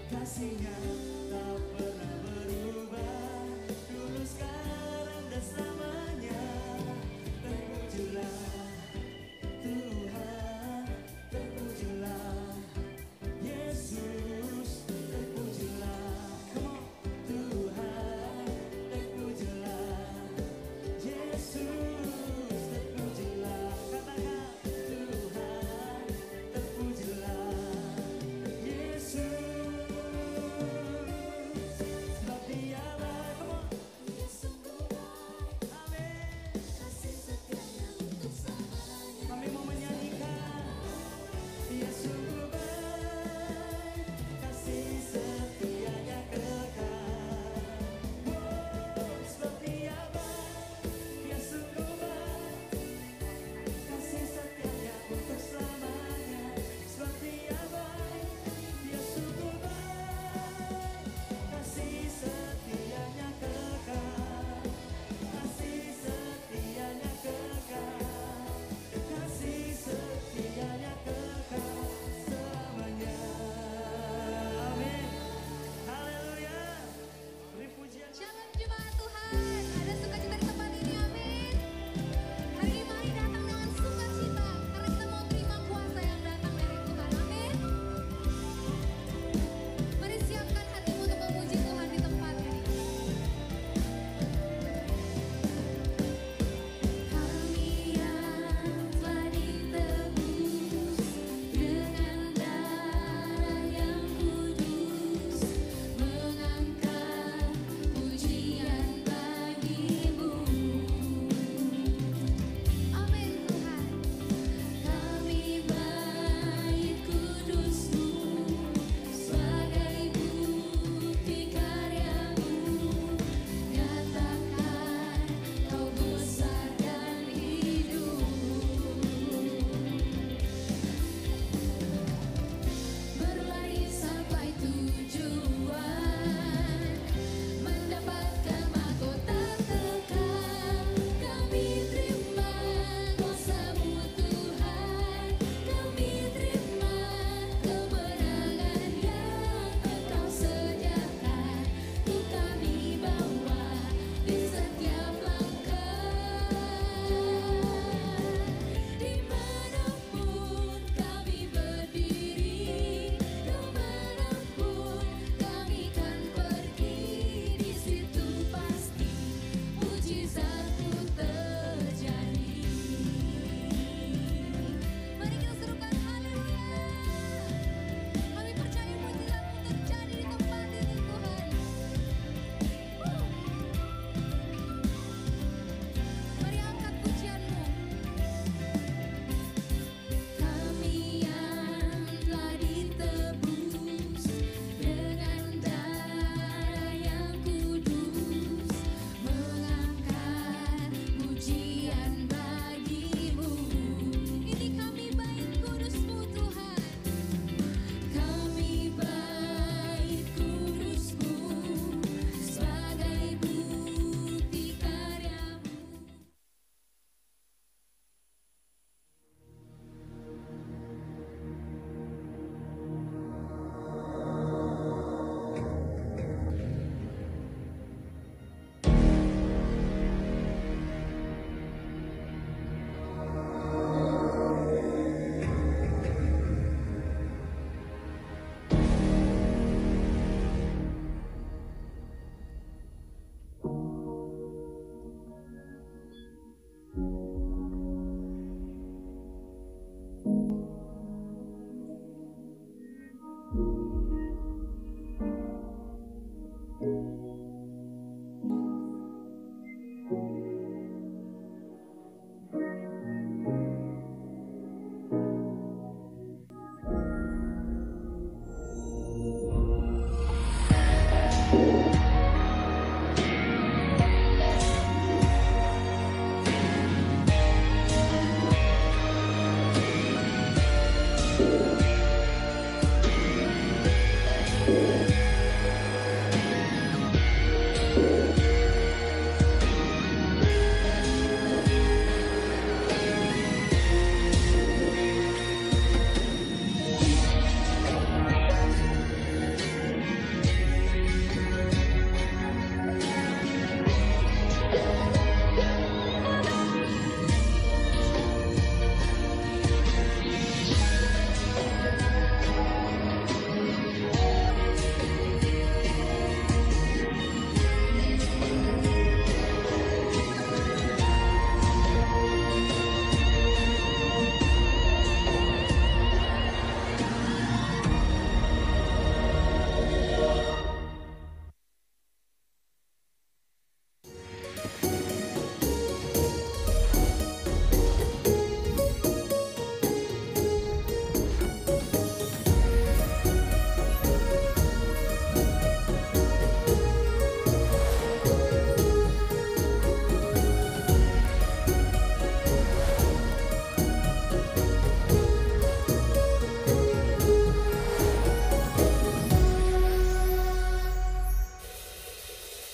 kasihnya tak pernah berubah, dulu sekarang dan selamanya. Terpujilah Tuhan, terpujilah Yesus, terpujilah Tuhan, terpujilah Yesus, terpujilah, katakan Tuhan, terpujilah Yesus. Sebab Dia baik, Dia sungguh baik, amin. Kasih setianya untuk selamanya. Kami mau menyanyikan, Dia sungguh baik, kasih setianya kekal. Sebab Dia baik, Dia sungguh baik, kasih setianya untuk selamanya. Sebab Dia baik, Dia sungguh baik, kasih setianya kekal. Kasih setianya kekal, kasih setianya kekal selamanya. Amin. Haleluya. Beri pujian. Shalom jemaat Tuhan, ada sukacita di tempat ini, amin. Hari ini mari datang dengan sukacita, karena kita mau terima kuasa yang datang dari Tuhan, amin. Mari siapkan hatimu untuk memuji Tuhan di tempat ini. Kami yang telah ditebus dengan darah yang kudus, mengangkat pujian bagimu. Amin Tuhan. Kami bait kudus-Mu sebagai bukti karya-Mu. Nyatakan Kau besar dan hidup. Berlari sampai tujuan, mendapatkan mahkota kekal. Kami terima kuasa-Mu Tuhan, kami terima kemenangan yang Engkau sediakan. Ku kami bawa di setiap langkah. Dimanapun kami berdiri, kemanapun kami kan pergi, di situ pasti mujizat-Mu terjadi. Mari kita serukan haleluya. Kami percaya mujizat-Mu terjadi di tempat ini Tuhan. Mari angkat pujian-Mu. Kami yang telah ditebus dengan darah yang kudus, mengangkat pujian bagi-Mu. Ini kami bait kudus-Mu Tuhan, kami bait kudus-Mu sebagai bukti karya-Mu.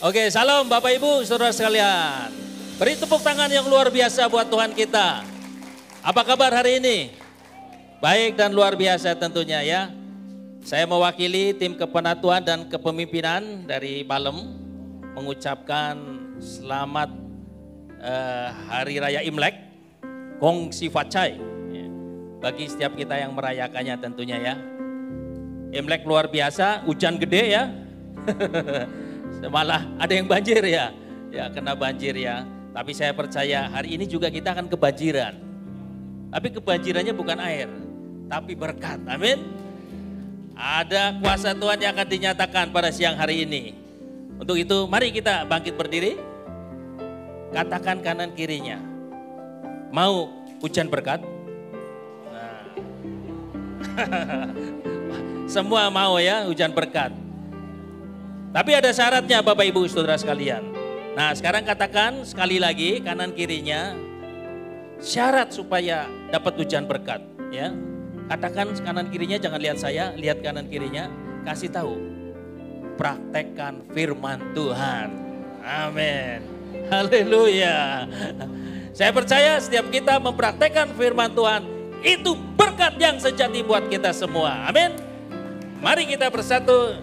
Oke, salam Bapak Ibu, saudara sekalian. Beri tepuk tangan yang luar biasa buat Tuhan kita. Apa kabar hari ini? Baik dan luar biasa tentunya ya. Saya mewakili tim kepenatuan dan kepemimpinan dari Balem mengucapkan selamat Hari Raya Imlek, Gong Si Facai, bagi setiap kita yang merayakannya tentunya ya. Imlek luar biasa, hujan gede ya. Malah ada yang banjir ya, kena banjir ya. Tapi saya percaya hari ini juga kita akan kebanjiran. Tapi kebanjirannya bukan air, tapi berkat. Amin. Ada kuasa Tuhan yang akan dinyatakan pada siang hari ini. Untuk itu mari kita bangkit berdiri. Katakan kanan kirinya, mau hujan berkat? Nah. Semua mau ya hujan berkat. Tapi ada syaratnya Bapak Ibu Saudara sekalian. Nah sekarang katakan sekali lagi kanan kirinya, syarat supaya dapat hujan berkat ya. Katakan kanan kirinya, jangan lihat saya, lihat kanan kirinya, kasih tahu. Praktekkan firman Tuhan. Amin. Haleluya. Saya percaya setiap kita mempraktekkan firman Tuhan, itu berkat yang sejati buat kita semua. Amin. Mari kita bersatu.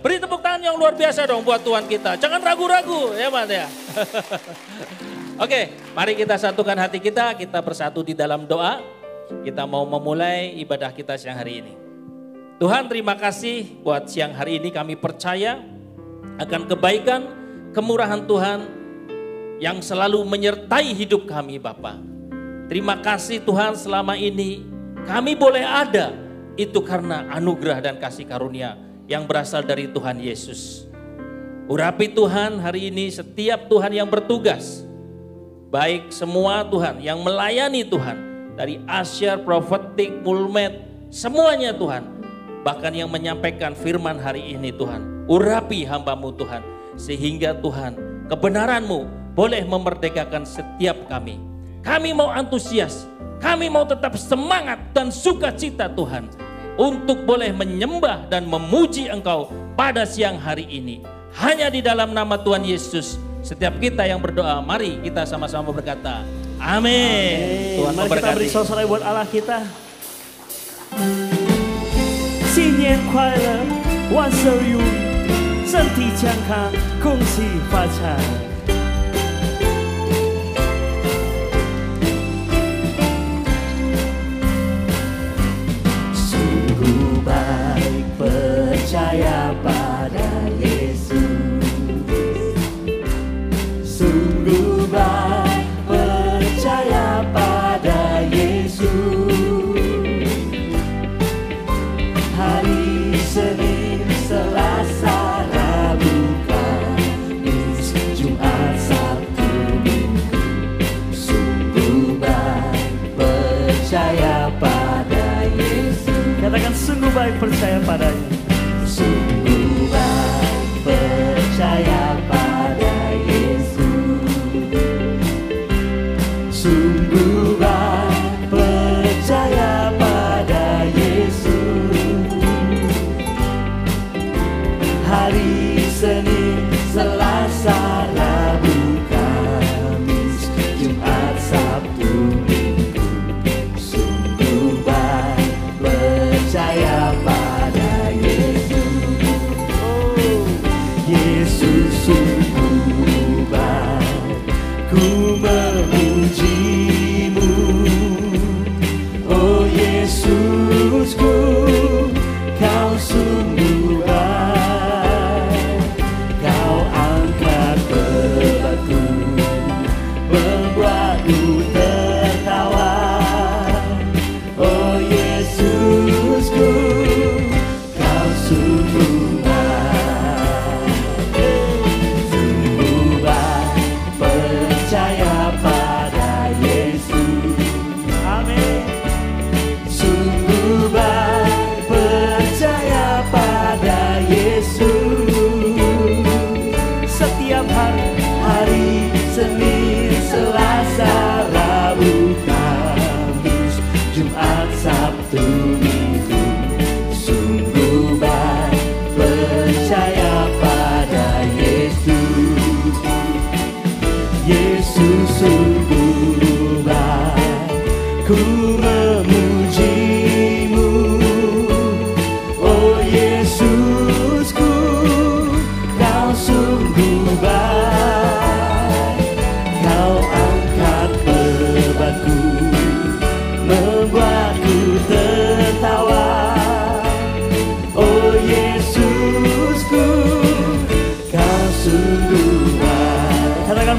Beri tepuk tangan yang luar biasa dong buat Tuhan kita. Jangan ragu-ragu ya Man ya. Oke, mari kita satukan hati kita bersatu di dalam doa. Kita mau memulai ibadah kita siang hari ini. Tuhan terima kasih buat siang hari ini, kami percaya akan kebaikan, kemurahan Tuhan yang selalu menyertai hidup kami Bapa. Terima kasih Tuhan selama ini kami boleh ada, itu karena anugerah dan kasih karunia yang berasal dari Tuhan Yesus. Urapi Tuhan hari ini setiap Tuhan yang bertugas, baik semua Tuhan yang melayani Tuhan, dari Asyar, Prophetic, Mulmed, semuanya Tuhan, bahkan yang menyampaikan firman hari ini Tuhan. Urapi hamba-Mu Tuhan, sehingga Tuhan kebenaran-Mu boleh memerdekakan setiap kami. Kami mau antusias, kami mau tetap semangat dan sukacita Tuhan, untuk boleh menyembah dan memuji Engkau pada siang hari ini. Hanya di dalam nama Tuhan Yesus, setiap kita yang berdoa, mari kita sama-sama berkata, amin. Tuhan mari kita beri memberkati. sorak buat Allah kita. 新年快乐，万事如意，身体健康，恭喜发财。 baik percaya pada Yesus, sungguh baik percaya pada Yesus. Hari Senin, Selasa, Rabu, Kamis, Jumat, Sabtu, Minggu, sungguh baik percaya pada Yesus. Katakan sungguh baik percaya padanya. Sungguh baik percaya pada Yesus. Sungguh baik percaya pada Yesus. Hari Senin, Selasa, Rabu, Kamis, Jumat, Sabtu, Minggu, sungguh baik percaya pada Yesus. Oh, Yesus sungguh baik, ku memujimu. Oh Yesusku, kau sungguh baik.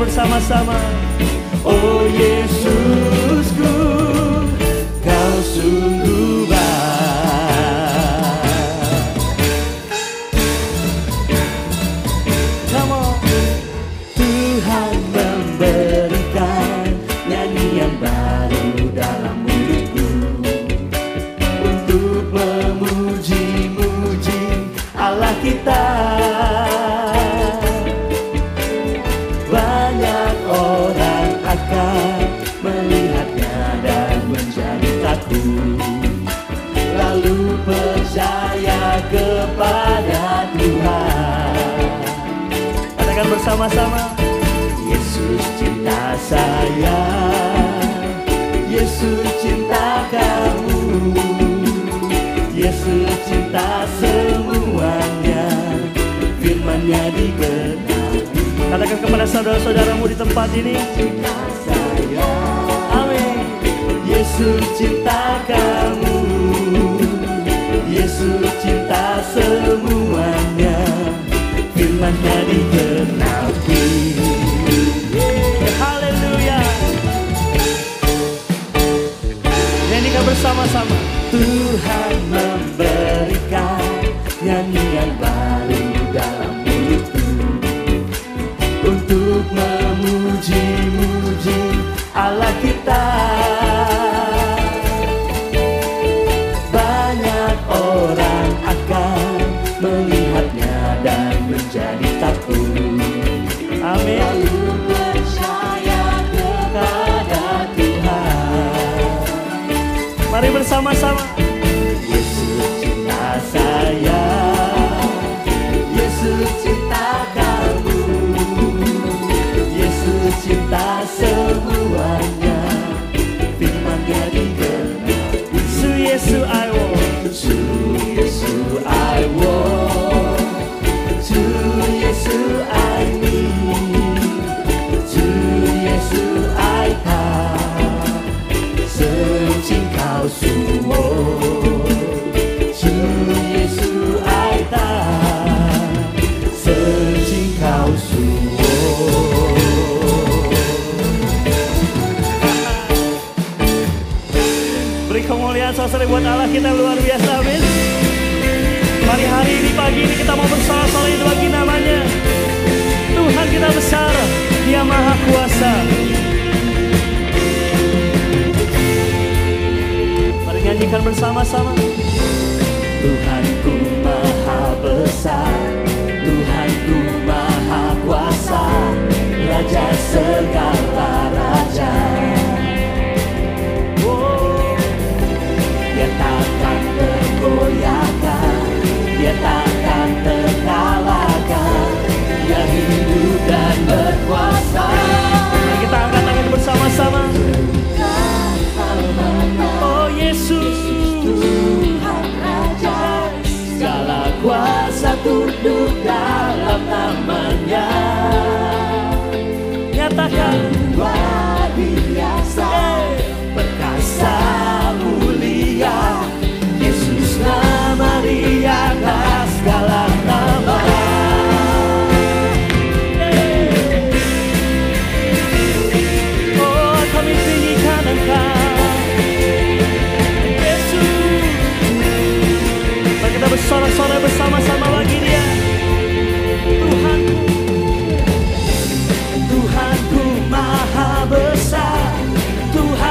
bersama-sama. Oh Yesusku, Kau sungguh baik. Come on. Tuhan memberikan nyanyian baru dalam mulutku untuk memuji-muji Allah kita. Banyak orang akan melihatnya dan menjadi takut, lalu percaya kepada Tuhan. Katakan bersama-sama. Yesus cinta saya, Yesus cinta kamu, Yesus cinta semuanya, firman-Nya digenapi. Katakan kepada saudara-saudaramu di tempat ini. Cinta saya, amin. Yesus cinta kamu, Yesus cinta semuanya, firman-Nya digenapi. Haleluya. Nyanyikan bersama-sama. Tuhan memberikan nyanyian baru dalam mulutku untuk memuji-muji Allah kita. Banyak orang akan melihatnya dan menjadi takut. Amin. Lalu percaya kepada Tuhan. Mari bersama-sama. Yesus cinta saya, Yesus cinta kamu, Yesus cinta semuanya, firman-Nya digenapi. Su Yesu I want, Su Yesu I want, Su Yesu I need, Su Yesu I tak, searching kau semua, Su Yesu I tak, searching kau semua. Beri kemuliaan saudara buat Allah kita luar biasa, amin. Mari hari ini, pagi ini kita mau bersorak-sorai bagi namanya. Tuhan kita besar, Dia Maha Kuasa. Mari nyanyikan bersama-sama. Tuhanku Maha Besar, Tuhanku Maha Kuasa, Raja segala raja. Dia takkan tergoyahkan, Dia takkan terkalahkan, Dia hidup dan berkuasa. Mari kita angkat tangan bersama-sama. Oh Yesus, Tuhan Raja, segala kuasa tunduk dalam nama-Nya. Nyatakan luar biasa, perkasa mulia, Yesus nama di atas segala nama. Oh kami tinggikan Engkau, Yesus. Mari kita bersorak-sorai bersama-sama bagi Dia. Tuhanku, Tuhanku Maha Besar, Tuhan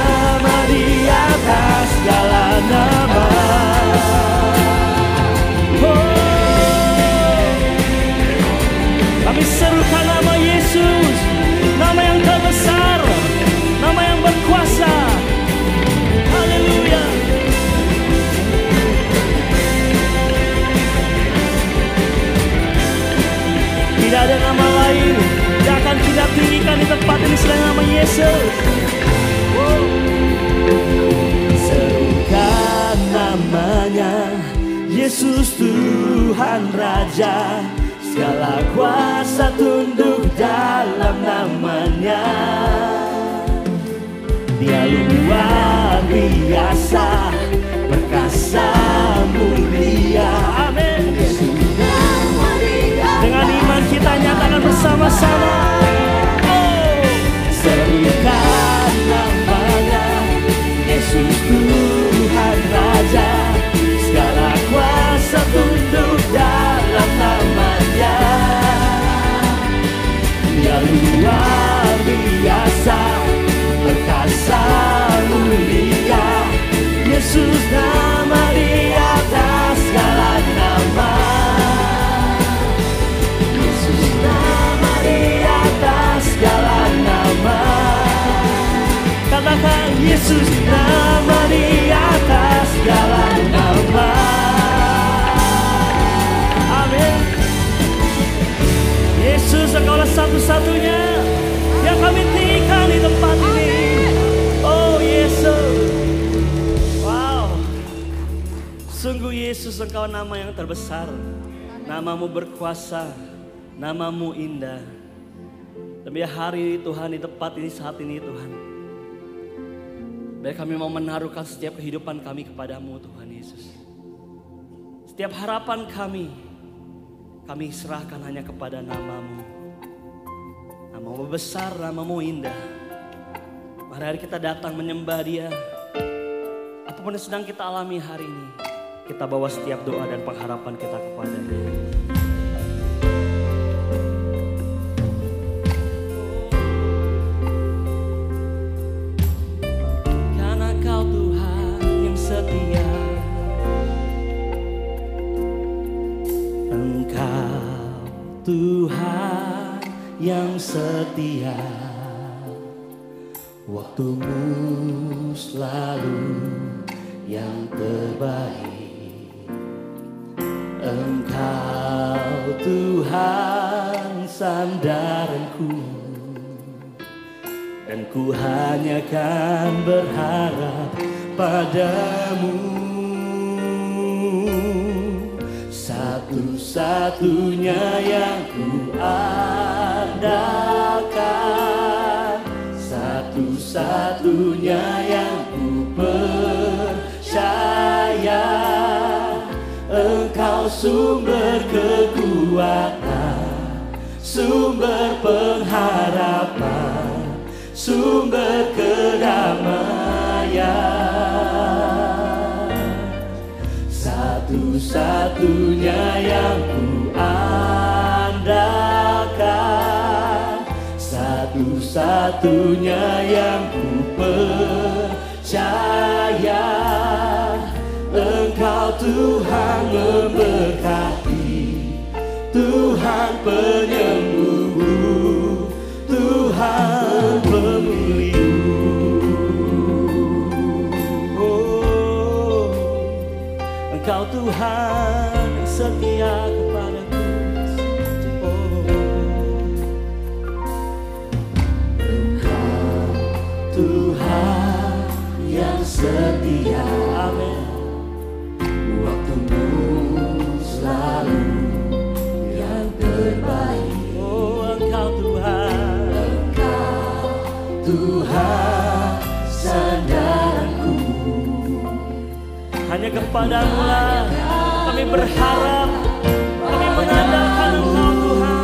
nama di atas segala nama. Kami serukan nama Yesus, nama yang terbesar, nama yang berkuasa. Haleluya. Tidak ada nama lain yang akan kita tinggikan di tempat ini selain nama Yesus. Serukan namanya, Yesus Tuhan Raja. Segala kuasa tunduk dalam namanya. Dia luar biasa, perkasa mulia. Amin. Dengan iman kita nyatakan bersama-sama. Serukan namanya, Yesus Tuhan Raja. Segala kuasa tunduk dalam namanya. Dia luar biasa, perkasa mulia. Yesus nama di atas segala nama. Yesus nama di atas segala nama. Katakan Yesus nama di atas segala nama. Amin. Yesus, Engkaulah satu-satunya yang kami tinggikan di tempat ini. Oh Yesus. Wow. Sungguh Yesus, Engkau nama yang terbesar. Namamu berkuasa, namamu indah. Demi hari Tuhan di tempat ini saat ini Tuhan. Baik kami mau menaruhkan setiap kehidupan kami kepadamu Tuhan Yesus. Setiap harapan kami serahkan hanya kepada namamu. Namamu besar, namamu indah. Mari kita datang menyembah Dia. Apapun yang sedang kita alami hari ini, kita bawa setiap doa dan pengharapan kita kepada-Nya. Karena Kau Tuhan yang setia, Engkau Tuhan yang setia, waktumu selalu yang terbaik. Engkau Tuhan sandaranku, dan ku hanya kan berharap padamu. Satu-satunya yang ku andalkan, satu-satunya yang ku percaya. Engkau sumber kekuatan, sumber pengharapan, sumber kedamaian. Satu-satunya yang ku andalkan, satu-satunya yang ku percaya. Engkau Tuhan memberkati, Tuhan penyembuh, Tuhan pemulih. Oh, Engkau Tuhan yang setia kepadaku. Oh, Engkau Tuhan yang setia. Amin. Waktumu selalu yang terbaik. Oh, Engkau Tuhan, Engkau Tuhan sandaranku. Hanya kepadamu lah kami berharap, kami mengandalkan Engkau Tuhan.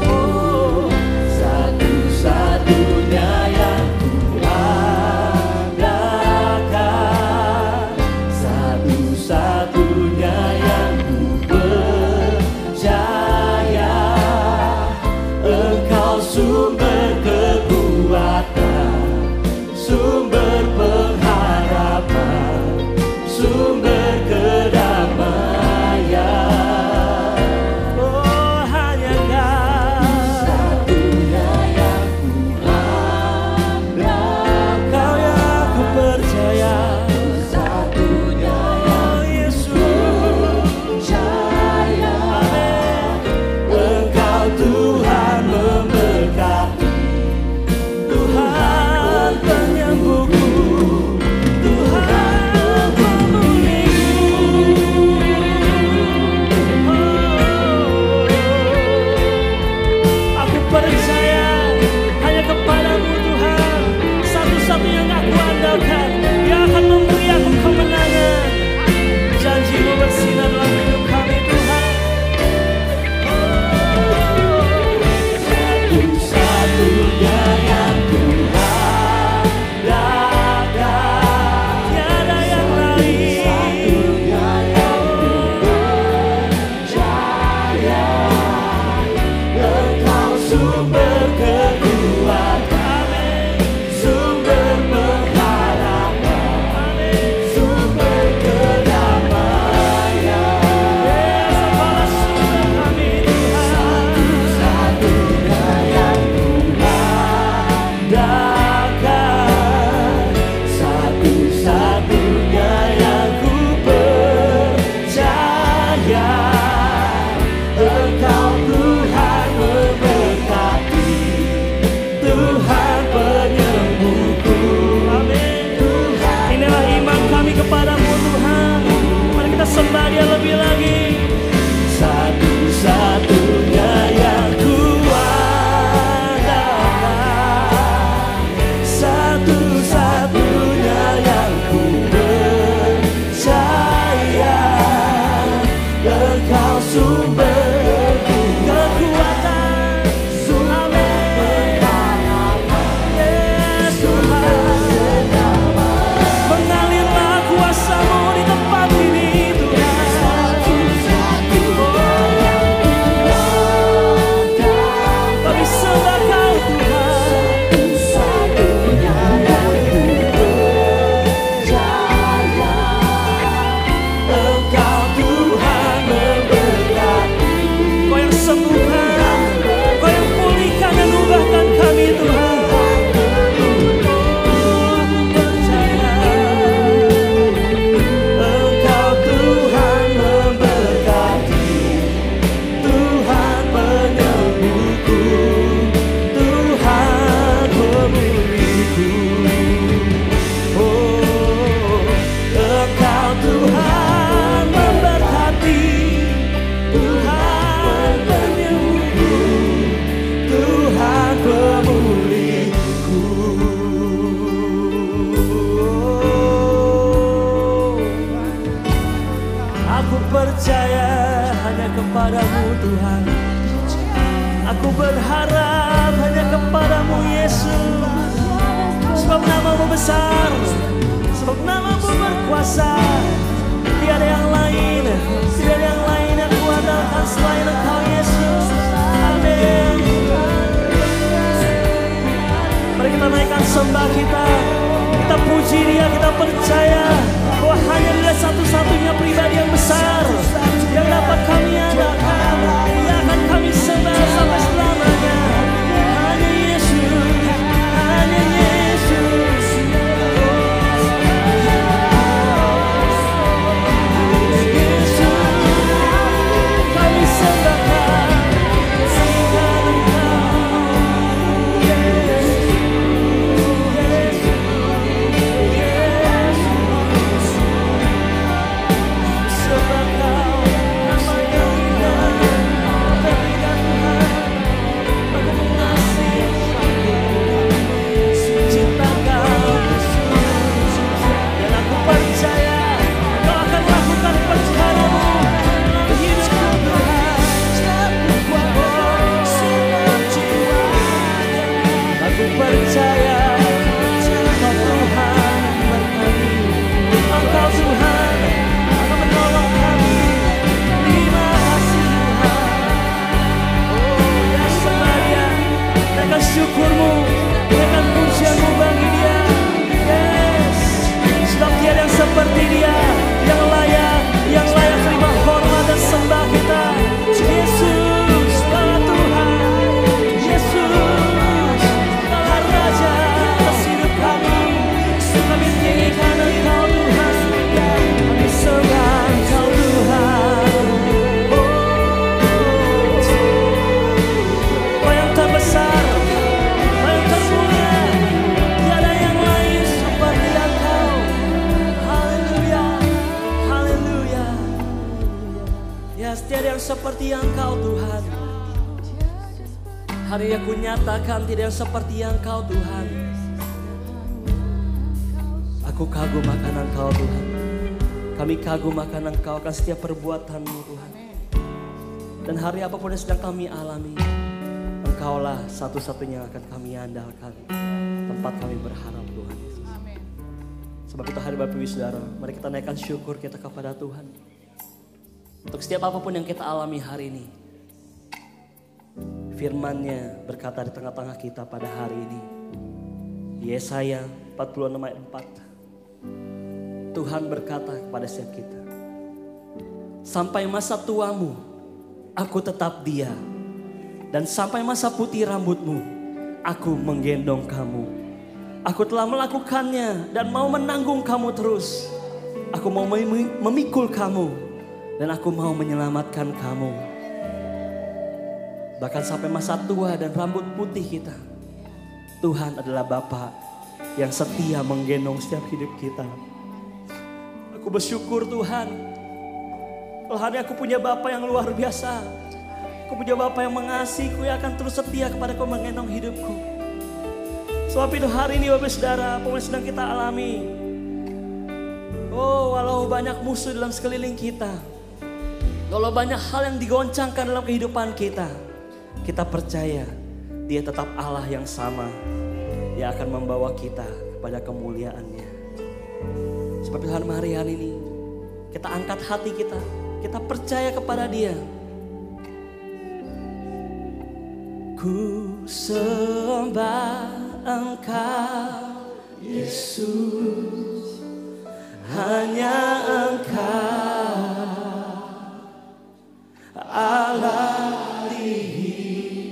Oh, satu-satunya yang ku andalkan, satu-satunya yang ku percaya. Engkau sumber kekuatan, sumber andalkan. Dia akan memberi aku kemenangan. Janji-Mu bersinar dalam hidup kami Tuhan. Satu-satunya yang Tuhan datang, tiada yang lain. Satunya yang percaya, Engkau sumber kekuatan, sumber pengharapan, sumber kedamaian. Segala sumber kami Tuhan. Satu-satunya yang datang, satu-satunya yang ku percaya, Engkau Tuhan memberkati, Tuhan penyembuhku. Amin. Inilah iman kami kepadamu Tuhan. Mari kita sembah Dia lebih lagi. Satu-satunya yang kuandalkan, satu-satunya yang ku percaya, Engkau sumber kekuatan, sumber pengharapan. Yes Tuhan, mengalirlah kuasa-Mu di tempat ini Tuhan. Kami sembah Kau Tuhan. Satu-satunya yang ku percaya, Engkau Tuhan memberkati. Kau yang sembuhkan, Kau yang pulihkan dan ubahkan kami Tuhan. Aku percaya, Engkau Tuhan memberkati, Tuhan penyembuhku, Tuhan pemulihku. Oh, Engkau Tuhan memberkati, Tuhan penyembuhku, Tuhan pemulihku. Aku percaya hanya kepadamu Tuhan. Aku berharap hanya kepadamu Yesus. Sebab nama-Mu besar, sebab nama-Mu berkuasa. Tiada yang lain, tiada yang lain yang kuandalkan selain Engkau Yesus. Amin. Mari kita naikkan sembah kita. Kita puji Dia, kita percaya bahwa hanya Dia satu-satunya pribadi yang besar yang dapat kami andalkan. Dia akan kami sembah sampai selamanya. Hanya Yesus, hanya Yesus. Yesus, kami sembahkan, sembah Engkau. Yesus, sembah Kau, nama yang indah, berikan Tuhan. Aku mengasihi cinta Kau Yesus, dan aku percaya Kau akan lakukan perkara-Mu dalam hidupku Tuhan. Aku percaya Kau Tuhan berkati, Engkau Tuhan akan menolong kami. Terima kasih Tuhan. Oh ya, sembah Dia, naikkan syukur-Mu, naikkan pujian-Mu bagi Dia. Yes, sebab tiada yang seperti Dia, yang layak terima hormat dan sembah kita. Yesus, Allah Tuhan, Yesus, Allah Raja atas hidup kami. Kami tinggikan Engkau Tuhan, kami sembah Engkau Tuhan. Kau yang terbesar, Kau yang termulia, tiada yang lain seperti Engkau. Haleluya, haleluya. Ya, tiada yang seperti Engkau Tuhan. Hari ini aku nyatakan tidak yang seperti Engkau Tuhan. Aku kagum akan Engkau Tuhan. Kami kagum akan Engkau, akan setiap perbuatan-Mu Tuhan. Dan hari apapun yang sedang kami alami, Engkaulah satu-satunya yang akan kami andalkan. Tempat kami berharap Tuhan Yesus. Sebab itu hari Bapak Ibu Saudara, mari kita naikkan syukur kita kepada Tuhan. Untuk setiap apapun yang kita alami hari ini. Firman-Nya berkata di tengah-tengah kita pada hari ini. Yesaya 46 ayat 4. Tuhan berkata kepada setiap kita. Sampai masa tuamu, aku tetap dia. Dan sampai masa putih rambutmu, aku menggendong kamu. Aku telah melakukannya dan mau menanggung kamu terus. Aku mau memikul kamu dan aku mau menyelamatkan kamu. Bahkan sampai masa tua dan rambut putih kita, Tuhan adalah Bapa yang setia menggendong setiap hidup kita. Aku bersyukur Tuhan, kalau hari aku punya Bapa yang luar biasa. Aku punya Bapa yang mengasihiku, yang akan terus setia kepadaku, menggendong hidupku. Sebab itu hari ini Bapak Saudara, apa yang sedang kita alami. Oh, walau banyak musuh dalam sekeliling kita, walau banyak hal yang digoncangkan dalam kehidupan kita, kita percaya Dia tetap Allah yang sama, yang akan membawa kita kepada kemuliaan-Nya. Sebab itu hari ini kita angkat hati kita percaya kepada Dia. Ku sembah Engkau Yesus, hanya Engkau Allah di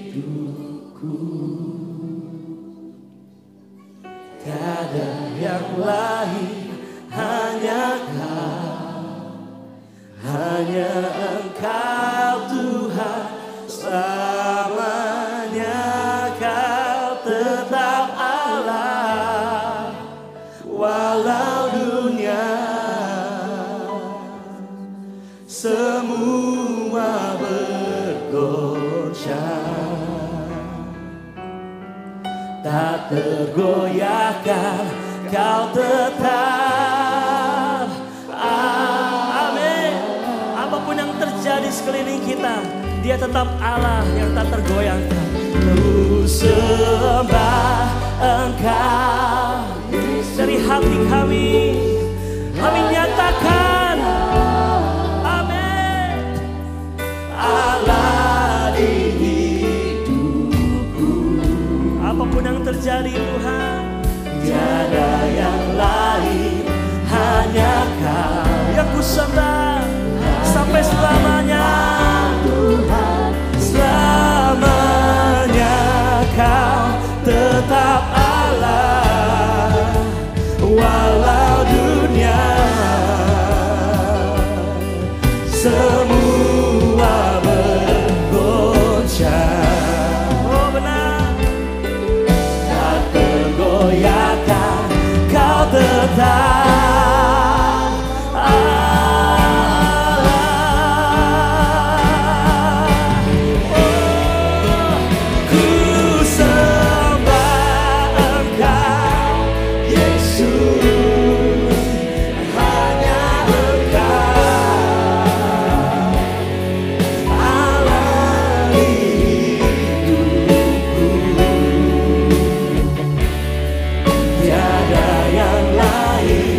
hidupku. Tiada yang lain, hanya Kau, hanya Engkau Tuhan selamanya. Kau tetap Allah, walau dunia semua bergoncang, tak tergoyahkan Kau tetap. Amin. Apapun yang terjadi sekeliling kita, Dia tetap Allah yang tak tergoyahkan. Ku sembah Engkau dari hati kami nyatakan amin. Allah di hidupku. Apapun yang terjadi Tuhan, tiada yang lain, hanya Kau yang ku sembah sampai selamanya. Tuhan selamanya Kau tetap Allah, walau dunia semua bergoncang. Oh benar, tak tergoyahkan Kau tetap Allah. Oh, ku sembah Engkau Yesus, hanya Engkau Allah di hidupku. Tiada yang lain,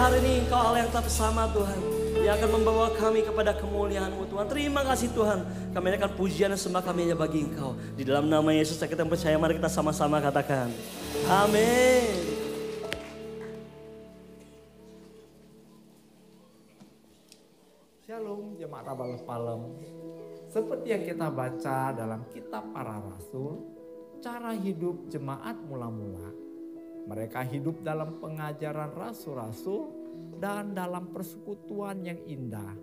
hari ini Engkau Allah yang tetap sama Tuhan, yang akan membawa kami kepada kemuliaan-Mu Tuhan. Terima kasih Tuhan, kami akan pujian dan sembah kami hanya bagi Engkau. Di dalam nama Yesus kita percaya, mari kita sama-sama katakan amin. Shalom Jemaat Abalus Palem. Seperti yang kita baca dalam kitab para rasul, cara hidup jemaat mula-mula, mereka hidup dalam pengajaran rasul-rasul dan dalam persekutuan yang indah.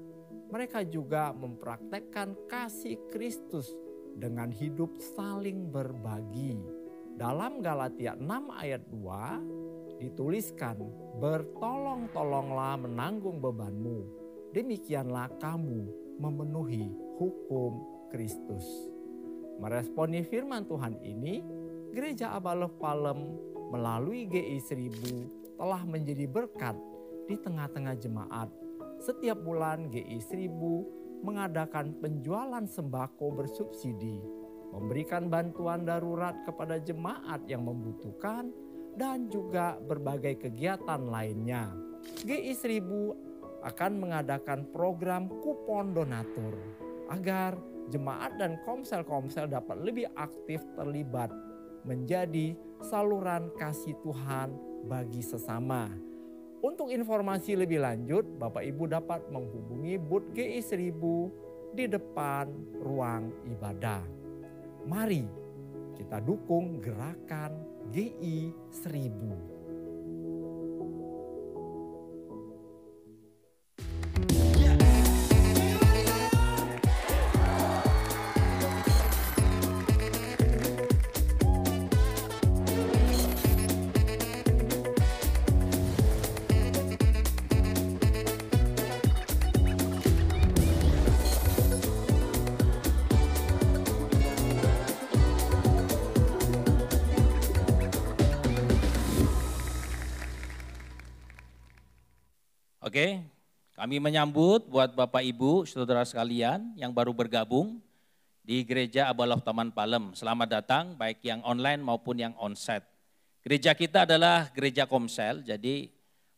Mereka juga mempraktekkan kasih Kristus dengan hidup saling berbagi. Dalam Galatia 6 ayat 2 dituliskan, bertolong-tolonglah menanggung bebanmu, demikianlah kamu memenuhi hukum Kristus. Meresponi firman Tuhan ini, Gereja Abalus Palem melalui GI 1000 telah menjadi berkat di tengah-tengah jemaat. Setiap bulan GI 1000 mengadakan penjualan sembako bersubsidi, memberikan bantuan darurat kepada jemaat yang membutuhkan, dan juga berbagai kegiatan lainnya. GI 1000 akan mengadakan program kupon donatur agar jemaat dan komsel-komsel dapat lebih aktif terlibat menjadi saluran kasih Tuhan bagi sesama. Untuk informasi lebih lanjut, Bapak Ibu dapat menghubungi booth GI 1000 di depan ruang ibadah. Mari kita dukung gerakan GI 1000. Oke, kami menyambut buat Bapak Ibu, saudara sekalian yang baru bergabung di Gereja Abalus Taman Palem. Selamat datang baik yang online maupun yang onsite. Gereja kita adalah gereja komsel, jadi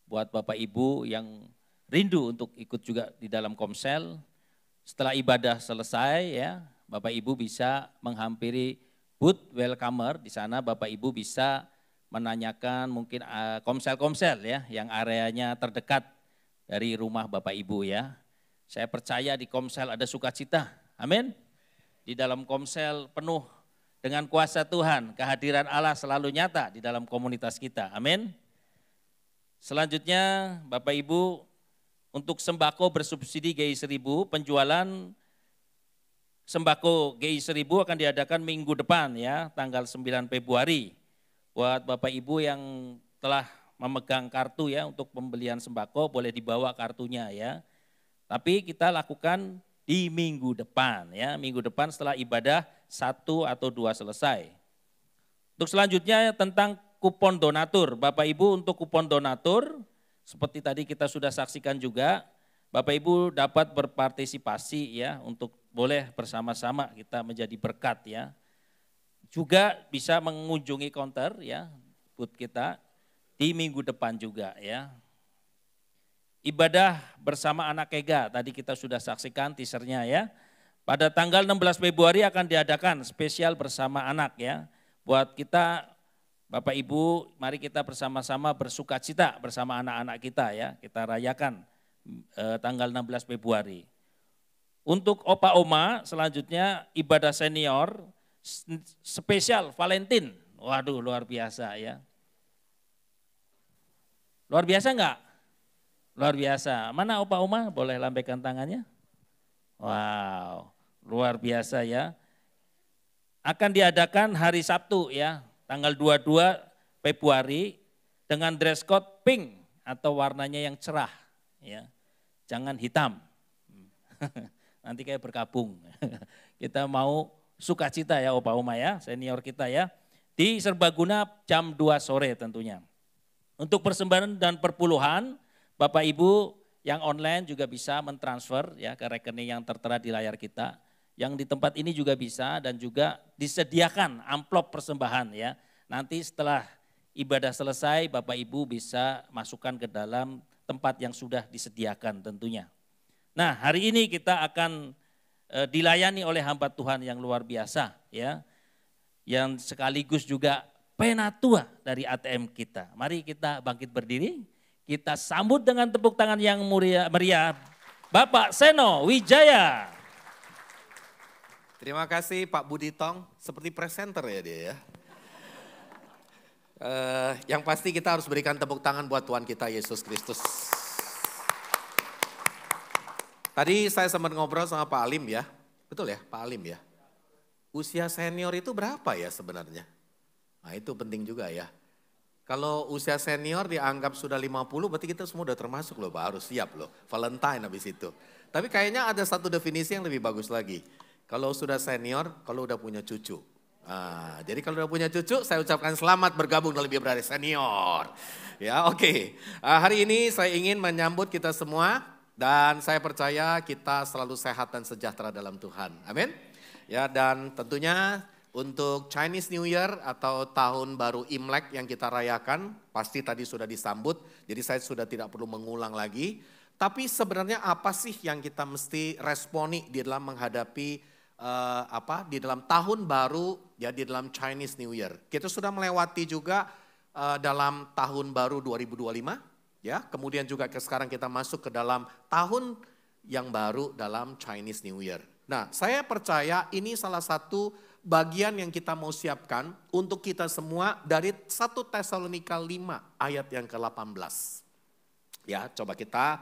buat Bapak Ibu yang rindu untuk ikut juga di dalam komsel, setelah ibadah selesai ya, Bapak Ibu bisa menghampiri booth welcomer. Di sana Bapak Ibu bisa menanyakan mungkin komsel-komsel ya yang areanya terdekat dari rumah Bapak Ibu ya. Saya percaya di komsel ada sukacita, amin. Di dalam komsel penuh dengan kuasa Tuhan, kehadiran Allah selalu nyata di dalam komunitas kita, amin. Selanjutnya Bapak Ibu, untuk sembako bersubsidi GI 1000, penjualan sembako GI 1000 akan diadakan minggu depan ya, tanggal 9 Februari. Buat Bapak Ibu yang telah memegang kartu ya untuk pembelian sembako, boleh dibawa kartunya ya. Tapi kita lakukan di minggu depan ya, minggu depan setelah ibadah 1 atau 2 selesai. Untuk selanjutnya tentang kupon donatur. Bapak Ibu, untuk kupon donatur seperti tadi kita sudah saksikan juga, Bapak Ibu dapat berpartisipasi ya untuk boleh bersama-sama kita menjadi berkat ya. Juga bisa mengunjungi counter ya, booth kita di minggu depan juga ya. Ibadah bersama anak Kega, tadi kita sudah saksikan teasernya ya. Pada tanggal 16 Februari akan diadakan spesial bersama anak ya. Buat kita Bapak Ibu, mari kita bersama-sama bersukacita bersama anak-anak kita ya. Kita rayakan tanggal 16 Februari. Untuk Opa Oma selanjutnya ibadah senior spesial Valentine. Waduh, luar biasa ya. Luar biasa enggak? Luar biasa. Mana Opa Oma? Boleh lambaikan tangannya? Wow, luar biasa ya. Akan diadakan hari Sabtu ya, tanggal 22 Februari dengan dress code pink atau warnanya yang cerah ya. Jangan hitam. Nanti kayak berkabung. Kita mau sukacita ya Opa Oma ya, senior kita ya. Di Serbaguna jam 2 sore tentunya. Untuk persembahan dan perpuluhan, Bapak Ibu yang online juga bisa mentransfer ya ke rekening yang tertera di layar kita. Yang di tempat ini juga bisa dan juga disediakan amplop persembahan ya. Nanti setelah ibadah selesai Bapak Ibu bisa masukkan ke dalam tempat yang sudah disediakan tentunya. Nah, hari ini kita akan dilayani oleh hamba Tuhan yang luar biasa ya. Yang sekaligus juga penatua dari ATM kita. Mari kita bangkit berdiri, kita sambut dengan tepuk tangan yang meriah Bapak Seno Wijaya. Terima kasih Pak Budi Tong, seperti presenter ya dia ya. Yang pasti kita harus berikan tepuk tangan buat Tuhan kita Yesus Kristus. Tadi saya sempat ngobrol sama Pak Alim ya, betul ya Pak Alim ya. Usia senior itu berapa ya sebenarnya? Nah itu penting juga ya. Kalau usia senior dianggap sudah 50 berarti kita semua udah termasuk loh Pak, harus siap loh. Valentine habis itu. Tapi kayaknya ada satu definisi yang lebih bagus lagi. Kalau sudah senior, kalau udah punya cucu. Nah, jadi kalau udah punya cucu, saya ucapkan selamat bergabung dalam Ibadah Senior. Ya, oke. Hari ini saya ingin menyambut kita semua dan saya percaya kita selalu sehat dan sejahtera dalam Tuhan. Amin. Ya, dan tentunya untuk Chinese New Year atau tahun baru Imlek yang kita rayakan, pasti tadi sudah disambut. Jadi saya sudah tidak perlu mengulang lagi. Tapi sebenarnya apa sih yang kita mesti responi di dalam menghadapi di dalam tahun baru ya di dalam Chinese New Year. Kita sudah melewati juga dalam tahun baru 2025 ya. Kemudian juga sekarang kita masuk ke dalam tahun yang baru dalam Chinese New Year. Nah, saya percaya ini salah satu bagian yang kita mau siapkan untuk kita semua dari 1 Tesalonika 5 ayat yang ke-18. Ya, coba kita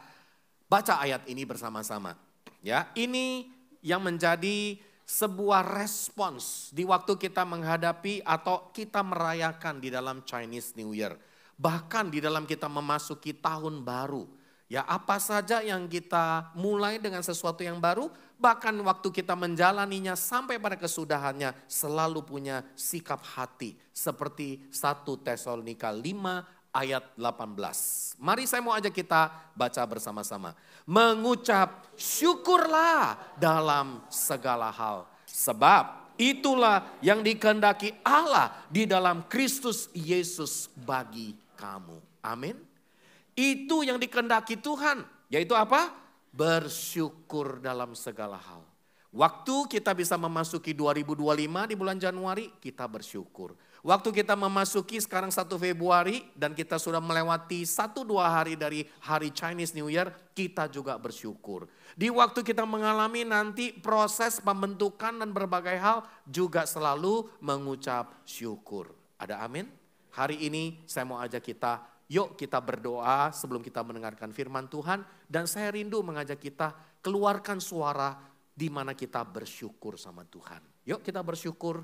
baca ayat ini bersama-sama. Ya, ini yang menjadi sebuah respons di waktu kita menghadapi atau kita merayakan di dalam Chinese New Year. Bahkan di dalam kita memasuki tahun baru. Ya, apa saja yang kita mulai dengan sesuatu yang baru, bahkan waktu kita menjalaninya sampai pada kesudahannya selalu punya sikap hati seperti 1 Tesalonika 5 ayat 18. Mari saya mau ajak kita baca bersama-sama. Mengucap syukurlah dalam segala hal. Sebab itulah yang dikehendaki Allah di dalam Kristus Yesus bagi kamu. Amin. Itu yang dikehendaki Tuhan. Yaitu apa? Bersyukur dalam segala hal. Waktu kita bisa memasuki 2025 di bulan Januari, kita bersyukur. Waktu kita memasuki sekarang 1 Februari dan kita sudah melewati 1-2 hari dari hari Chinese New Year, kita juga bersyukur. Di waktu kita mengalami nanti proses pembentukan dan berbagai hal, juga selalu mengucap syukur. Ada amin? Hari ini saya mau ajak kita, yuk kita berdoa sebelum kita mendengarkan firman Tuhan. Dan saya rindu mengajak kita keluarkan suara di mana kita bersyukur sama Tuhan. Yuk kita bersyukur.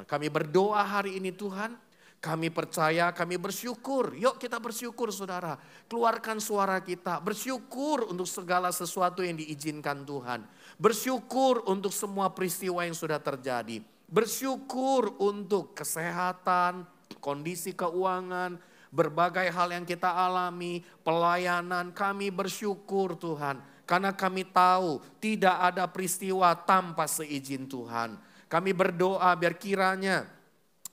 Kami berdoa hari ini Tuhan. Kami percaya, kami bersyukur. Yuk kita bersyukur saudara. Keluarkan suara kita. Bersyukur untuk segala sesuatu yang diizinkan Tuhan. Bersyukur untuk semua peristiwa yang sudah terjadi. Bersyukur untuk kesehatan, kondisi keuangan, berbagai hal yang kita alami, pelayanan. Kami bersyukur Tuhan. Karena kami tahu tidak ada peristiwa tanpa seizin Tuhan. Kami berdoa biar kiranya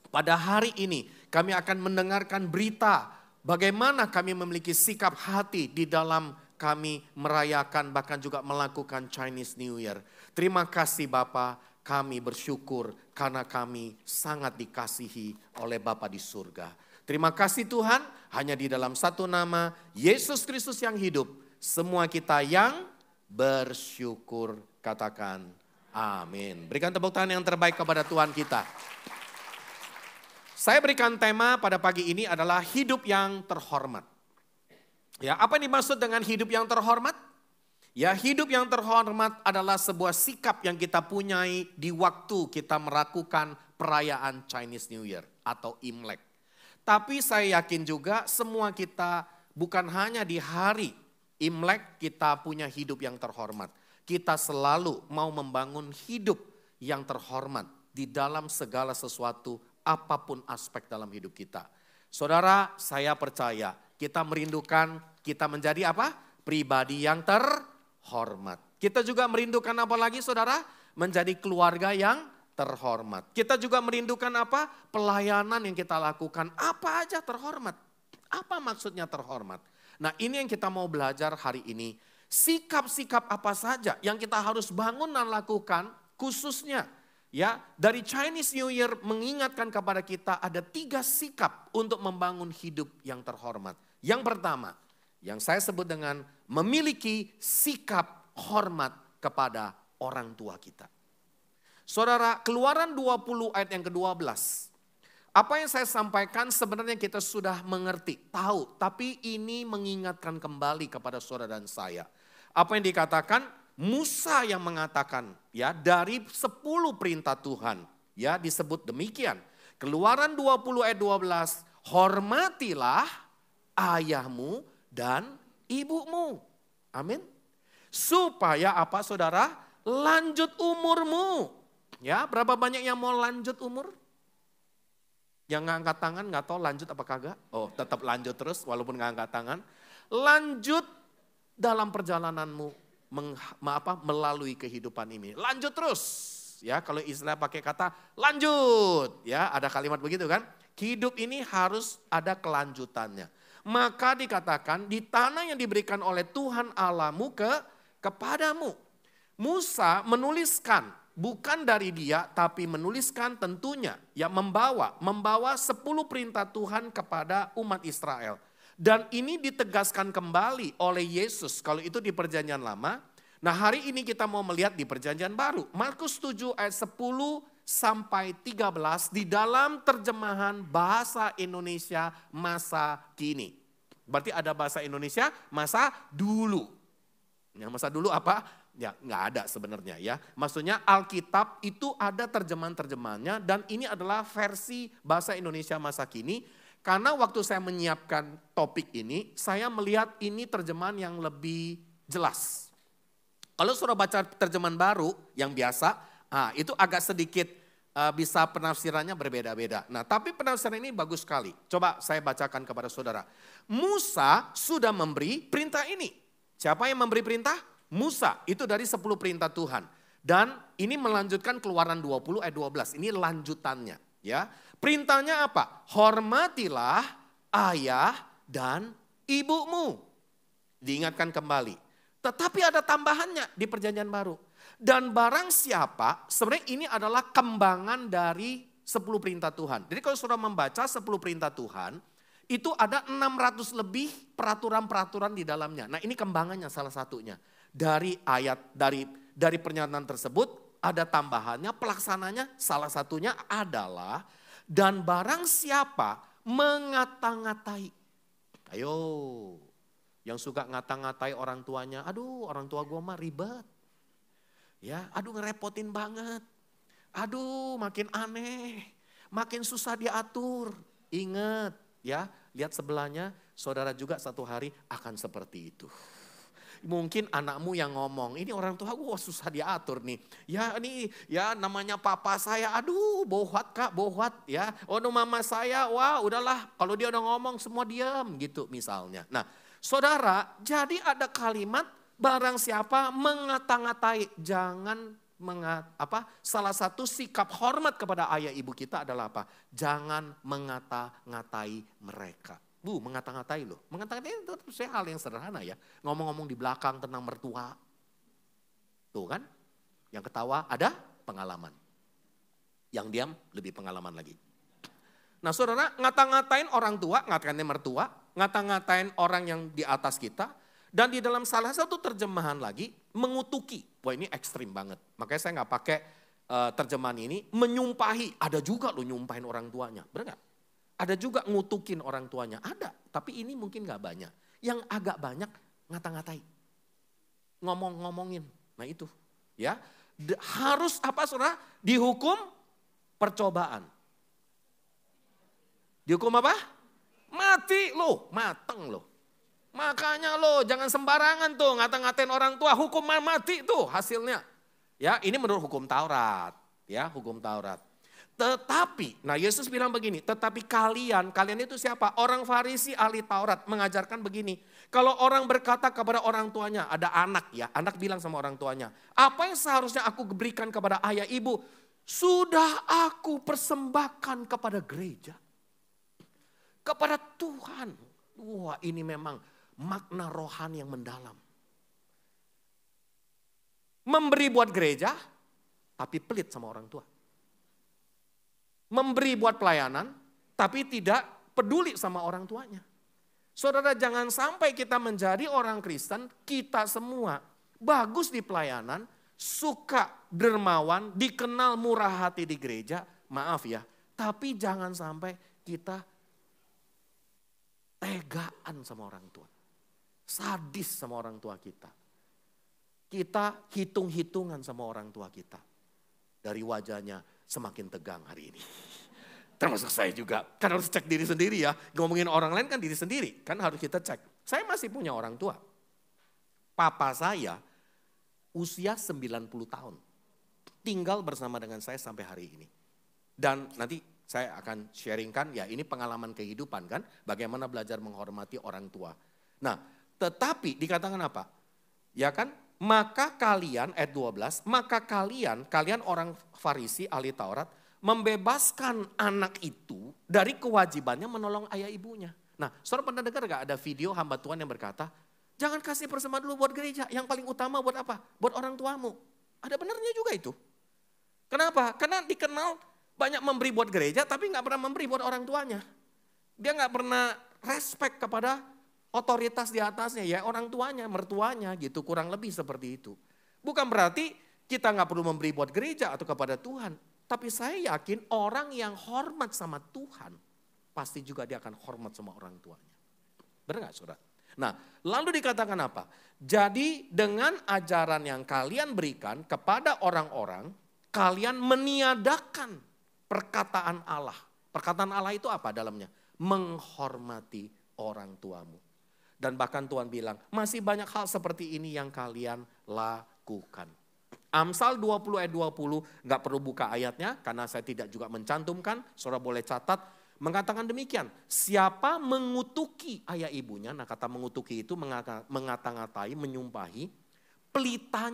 pada hari ini kami akan mendengarkan berita bagaimana kami memiliki sikap hati di dalam kami merayakan bahkan juga melakukan Chinese New Year. Terima kasih Bapa, kami bersyukur karena kami sangat dikasihi oleh Bapa di surga. Terima kasih Tuhan, hanya di dalam satu nama Yesus Kristus yang hidup. Semua kita yang bersyukur katakan amin. Berikan tepuk tangan yang terbaik kepada Tuhan kita. Saya berikan tema pada pagi ini adalah hidup yang terhormat. Ya, apa yang dimaksud dengan hidup yang terhormat? Ya, hidup yang terhormat adalah sebuah sikap yang kita punyai di waktu kita melakukan perayaan Chinese New Year atau Imlek. Tapi saya yakin juga semua kita bukan hanya di hari Imlek kita punya hidup yang terhormat. Kita selalu mau membangun hidup yang terhormat di dalam segala sesuatu apapun aspek dalam hidup kita. Saudara, saya percaya kita merindukan kita menjadi apa? Pribadi yang terhormat. Kita juga merindukan apa lagi saudara? Menjadi keluarga yang terhormat. Kita juga merindukan apa? Pelayanan yang kita lakukan apa aja terhormat. Apa maksudnya terhormat? Nah, ini yang kita mau belajar hari ini. Sikap-sikap apa saja yang kita harus bangun dan lakukan khususnya ya dari Chinese New Year mengingatkan kepada kita ada 3 sikap untuk membangun hidup yang terhormat. Yang pertama, yang saya sebut dengan memiliki sikap hormat kepada orang tua kita. Saudara, Keluaran 20 ayat yang ke-12. Apa yang saya sampaikan sebenarnya kita sudah mengerti, tahu. Tapi ini mengingatkan kembali kepada saudara dan saya. Apa yang dikatakan? Musa yang mengatakan ya dari 10 perintah Tuhan. Ya disebut demikian. Keluaran 20 ayat 12. Hormatilah ayahmu dan ibumu. Amin. Supaya apa saudara? Lanjut umurmu. Ya berapa banyak yang mau lanjut umur? Yang nggak angkat tangan nggak tahu lanjut apa kagak? Oh tetap lanjut terus walaupun nggak angkat tangan. Lanjut dalam perjalananmu melalui kehidupan ini. Lanjut terus. Ya kalau istilah pakai kata lanjut. Ya ada kalimat begitu kan. Hidup ini harus ada kelanjutannya. Maka dikatakan di tanah yang diberikan oleh Tuhan Allahmu kepadamu. Musa menuliskan. Bukan dari dia, tapi menuliskan tentunya yang membawa 10 perintah Tuhan kepada umat Israel. Dan ini ditegaskan kembali oleh Yesus, kalau itu di perjanjian lama. Nah hari ini kita mau melihat di perjanjian baru. Markus 7 ayat 10 sampai 13 di dalam terjemahan bahasa Indonesia masa kini. Berarti ada bahasa Indonesia masa dulu. Yang masa dulu apa? Ya nggak ada sebenarnya ya. Maksudnya Alkitab itu ada terjemahan-terjemahannya dan ini adalah versi bahasa Indonesia masa kini. Karena waktu saya menyiapkan topik ini, saya melihat ini terjemahan yang lebih jelas. Kalau sudah baca terjemahan baru yang biasa, itu agak sedikit bisa penafsirannya berbeda-beda. Nah tapi penafsiran ini bagus sekali. Coba saya bacakan kepada saudara. Musa sudah memberi perintah ini. Siapa yang memberi perintah? Musa, itu dari 10 perintah Tuhan. Dan ini melanjutkan Keluaran 20 ayat 12. Ini lanjutannya. Ya, perintahnya apa? Hormatilah ayah dan ibumu. Diingatkan kembali. Tetapi ada tambahannya di perjanjian baru. Dan barang siapa, sebenarnya ini adalah kembangan dari 10 perintah Tuhan. Jadi kalau saudara membaca 10 perintah Tuhan, itu ada 600 lebih peraturan-peraturan di dalamnya. Nah ini kembangannya salah satunya. Dari ayat, dari pernyataan tersebut ada tambahannya, pelaksananya salah satunya adalah dan barang siapa mengata-ngatai. Ayo, yang suka ngata-ngatai orang tuanya, aduh orang tua gue mah ribet. Ya, aduh ngerepotin banget. Aduh makin aneh, makin susah diatur. Ingat ya, lihat sebelahnya saudara juga satu hari akan seperti itu. Mungkin anakmu yang ngomong, ini orang tua gue susah diatur nih. Ya ini ya namanya papa saya, aduh bohwat kak, bohwat ya. Oh mama saya, wah udahlah kalau dia udah ngomong semua diam gitu misalnya. Nah saudara, jadi ada kalimat barang siapa mengata-ngatai. Jangan salah satu sikap hormat kepada ayah ibu kita adalah apa? Jangan mengata-ngatai mereka. Mengata-ngatai loh. Mengata-ngatai itu hal yang sederhana ya. Ngomong-ngomong di belakang tentang mertua. Tuh kan. Yang ketawa ada pengalaman. Yang diam lebih pengalaman lagi. Nah saudara, ngata-ngatain orang tua, ngata-ngatain mertua, ngata-ngatain orang yang di atas kita. Dan di dalam salah satu terjemahan lagi, mengutuki. Wah ini ekstrim banget. Makanya saya nggak pakai terjemahan ini. Menyumpahi, ada juga loh nyumpahin orang tuanya. Benar nggak? Ada juga ngutukin orang tuanya, ada. Tapi ini mungkin gak banyak. Yang agak banyak ngata-ngatai. Ngomong-ngomongin. Nah itu ya. Harus apa saudara? Dihukum percobaan. Dihukum apa? Mati loh, mateng loh. Makanya loh jangan sembarangan tuh ngata-ngatain orang tua. Hukuman mati tuh hasilnya. Ya ini menurut hukum Taurat. Ya hukum Taurat. Tetapi, nah Yesus bilang begini, tetapi kalian itu siapa? Orang Farisi ahli Taurat mengajarkan begini. Kalau orang berkata kepada orang tuanya, ada anak ya, anak bilang sama orang tuanya. Apa yang seharusnya aku berikan kepada ayah ibu? Sudah aku persembahkan kepada gereja. Kepada Tuhan. Wah, ini memang makna rohani yang mendalam. Memberi buat gereja, tapi pelit sama orang tua. Memberi buat pelayanan, tapi tidak peduli sama orang tuanya. Saudara, jangan sampai kita menjadi orang Kristen, kita semua bagus di pelayanan, suka dermawan, dikenal murah hati di gereja, maaf ya. Tapi jangan sampai kita tegaan sama orang tua. Sadis sama orang tua kita. Kita hitung-hitungan sama orang tua kita. Dari wajahnya semakin tegang hari ini. Termasuk saya juga. Kan harus cek diri sendiri ya. Ngomongin orang lain kan diri sendiri. Kan harus kita cek. Saya masih punya orang tua. Papa saya usia 90 tahun. Tinggal bersama dengan saya sampai hari ini. Dan nanti saya akan sharingkan, ya ini pengalaman kehidupan kan. Bagaimana belajar menghormati orang tua. Nah, tetapi dikatakan apa? Ya kan? Maka kalian, ayat 12, maka kalian orang Farisi, ahli Taurat, membebaskan anak itu dari kewajibannya menolong ayah ibunya. Nah, saudara pernah dengar gak ada video hamba Tuhan yang berkata, jangan kasih persembahan dulu buat gereja, yang paling utama buat apa? Buat orang tuamu. Ada benarnya juga itu. Kenapa? Karena dikenal banyak memberi buat gereja, tapi gak pernah memberi buat orang tuanya. Dia gak pernah respect kepada otoritas di atasnya, ya orang tuanya, mertuanya gitu, kurang lebih seperti itu. Bukan berarti kita gak perlu memberi buat gereja atau kepada Tuhan. Tapi saya yakin orang yang hormat sama Tuhan, pasti juga dia akan hormat sama orang tuanya. Benar gak saudara? Nah, lalu dikatakan apa? Jadi dengan ajaran yang kalian berikan kepada orang-orang, kalian meniadakan perkataan Allah. Perkataan Allah itu apa dalamnya? Menghormati orang tuamu. Dan bahkan Tuhan bilang, masih banyak hal seperti ini yang kalian lakukan. Amsal 20 ayat 20, gak perlu buka ayatnya karena saya tidak juga mencantumkan, saudara boleh catat. Mengatakan demikian, siapa mengutuki ayah ibunya, nah kata mengutuki itu mengata-ngatai, menyumpahi, pelita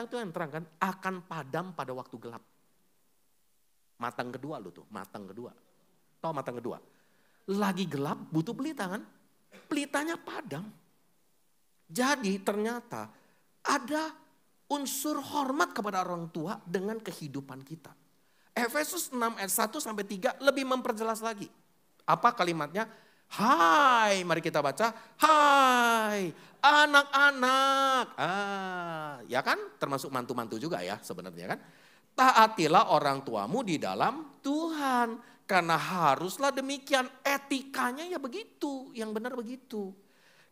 itu yang terang kan, akan padam pada waktu gelap. Matang kedua lu tuh, matang kedua. Tahu matang kedua? Lagi gelap butuh pelita kan? Pelitanya padam. Jadi ternyata ada unsur hormat kepada orang tua dengan kehidupan kita. Efesus 6 ayat 1 sampai 3 lebih memperjelas lagi. Apa kalimatnya? Hai, mari kita baca. Hai, anak-anak. Ya kan? Termasuk mantu-mantu juga ya sebenarnya kan. Taatilah orang tuamu di dalam Tuhan. Karena haruslah demikian. Etikanya ya begitu. Yang benar begitu.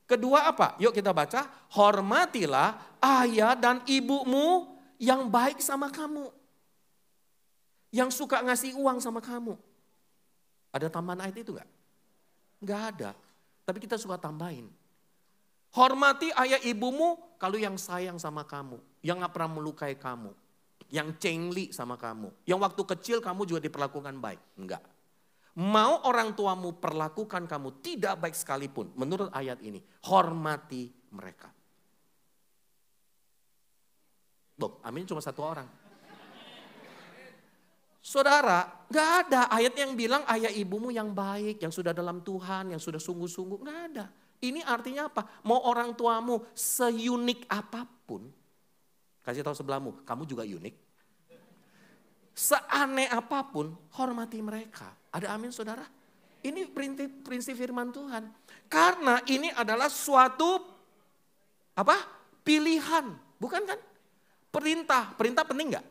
Kedua apa? Yuk kita baca. Hormatilah ayah dan ibumu yang baik sama kamu. Yang suka ngasih uang sama kamu. Ada tambahan ayat itu enggak? Enggak ada. Tapi kita suka tambahin. Hormati ayah ibumu kalau yang sayang sama kamu. Yang gak pernah melukai kamu. Yang cengli sama kamu. Yang waktu kecil kamu juga diperlakukan baik. Enggak. Mau orang tuamu perlakukan kamu tidak baik sekalipun. Menurut ayat ini. Hormati mereka. Loh, amin cuma satu orang. Saudara, gak ada ayat yang bilang ayah ibumu yang baik. Yang sudah dalam Tuhan, yang sudah sungguh-sungguh. Gak ada. Ini artinya apa? Mau orang tuamu seunik apapun. Kasih tahu sebelahmu, kamu juga unik. Seaneh apapun, hormati mereka. Ada amin saudara? Ini prinsip firman Tuhan. Karena ini adalah suatu pilihan. Bukan kan? Perintah penting gak?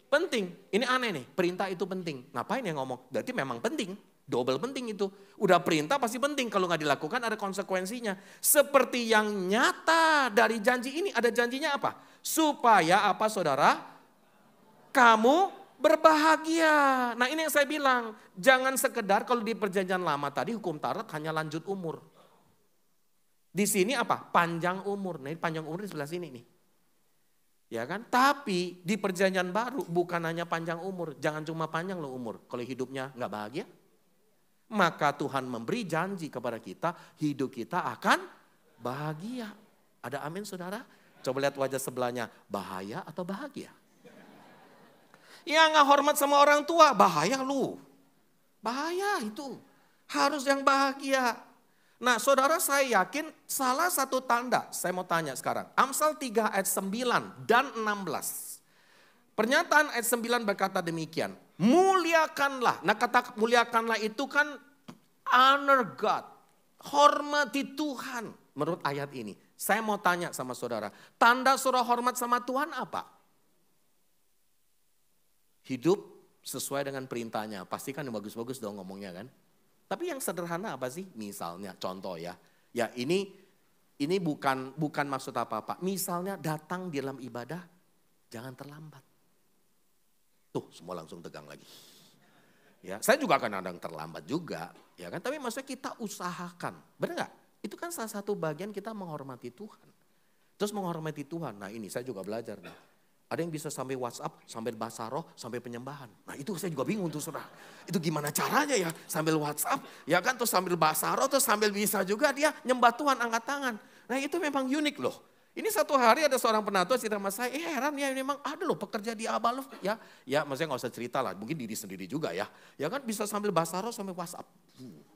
Penting. Ini aneh nih, perintah itu penting. Ngapain yang ngomong? Berarti memang penting. Double penting itu. Udah perintah pasti penting. Kalau gak dilakukan ada konsekuensinya. Seperti yang nyata dari janji ini. Ada janjinya apa? Supaya apa saudara? Kamu berbahagia. Nah ini yang saya bilang. Jangan sekedar kalau di perjanjian lama tadi hukum Taurat hanya lanjut umur. Di sini apa? Panjang umur. Nah panjang umur di sebelah sini nih. Ya kan? Tapi di perjanjian baru bukan hanya panjang umur. Jangan cuma panjang loh umur. Kalau hidupnya gak bahagia. Maka Tuhan memberi janji kepada kita. Hidup kita akan bahagia. Ada amin saudara? Coba lihat wajah sebelahnya. Bahaya atau bahagia? Yang gak hormat sama orang tua. Bahaya lu. Bahaya itu. Harus yang bahagia. Nah saudara, saya yakin salah satu tanda, saya mau tanya sekarang. Amsal 3 ayat 9 dan 16. Pernyataan ayat 9 berkata demikian. Muliakanlah. Nah kata muliakanlah itu kan honor God. Hormati Tuhan menurut ayat ini. Saya mau tanya sama saudara. Tanda saudara hormat sama Tuhan apa? Hidup sesuai dengan perintahnya. Pasti kan yang bagus-bagus dong ngomongnya kan. Tapi yang sederhana apa sih? Misalnya contoh ya. Ya ini bukan maksud apa-apa. Misalnya datang di dalam ibadah jangan terlambat. Tuh semua langsung tegang lagi. Ya, saya juga kadang-kadang terlambat juga, ya kan? Tapi maksudnya kita usahakan. Benar nggak? Itu kan salah satu bagian kita menghormati Tuhan. Terus menghormati Tuhan. Nah, ini saya juga belajar nih. Ada yang bisa sampai WhatsApp, sambil bahasa roh, sampai penyembahan. Nah itu saya juga bingung tuh saudara. Itu gimana caranya ya, sambil WhatsApp, ya kan, terus sambil bahasa roh, terus sambil bisa juga dia nyembah Tuhan angkat tangan. Nah itu memang unik loh. Ini satu hari ada seorang penatua cerita sama saya, heran ya memang ada loh pekerja di Abalov. Ya maksudnya gak usah cerita lah, mungkin diri sendiri juga ya. Ya kan bisa sambil bahasa roh, sambil WhatsApp.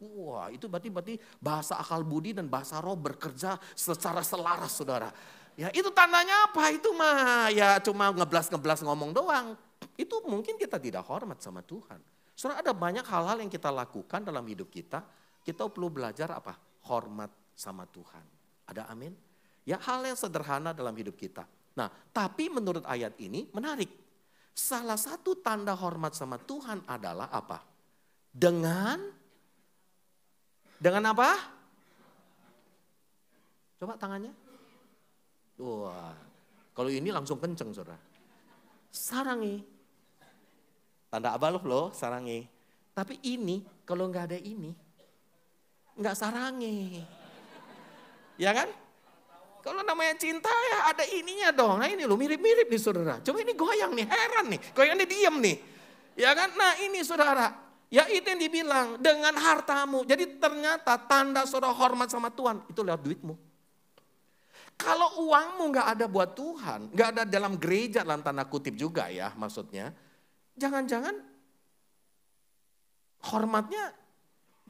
Wah itu berarti bahasa akal budi dan bahasa roh bekerja secara selaras saudara. Ya itu tandanya apa? Itu mah ya cuma ngeblas ngomong doang. Itu mungkin kita tidak hormat sama Tuhan. Saudara, ada banyak hal-hal yang kita lakukan dalam hidup kita. Kita perlu belajar apa? Hormat sama Tuhan. Ada amin? Ya hal yang sederhana dalam hidup kita. Nah tapi menurut ayat ini menarik. Salah satu tanda hormat sama Tuhan adalah apa? Dengan apa? Coba tangannya. Wah, kalau ini langsung kenceng saudara. Sarangi. Tanda Abalov loh, sarangi. Tapi ini, kalau nggak ada ini, nggak sarangi. Ya kan? Kalau namanya cinta ya ada ininya dong. Nah ini loh mirip-mirip nih saudara. Coba ini goyang nih, heran nih. Goyangnya diem nih. Ya kan? Nah ini saudara. Ya itu yang dibilang dengan hartamu. Jadi ternyata tanda saudara hormat sama Tuhan itu lewat duitmu. Kalau uangmu nggak ada buat Tuhan, nggak ada dalam gereja dalam tanda kutip juga ya maksudnya. Jangan-jangan hormatnya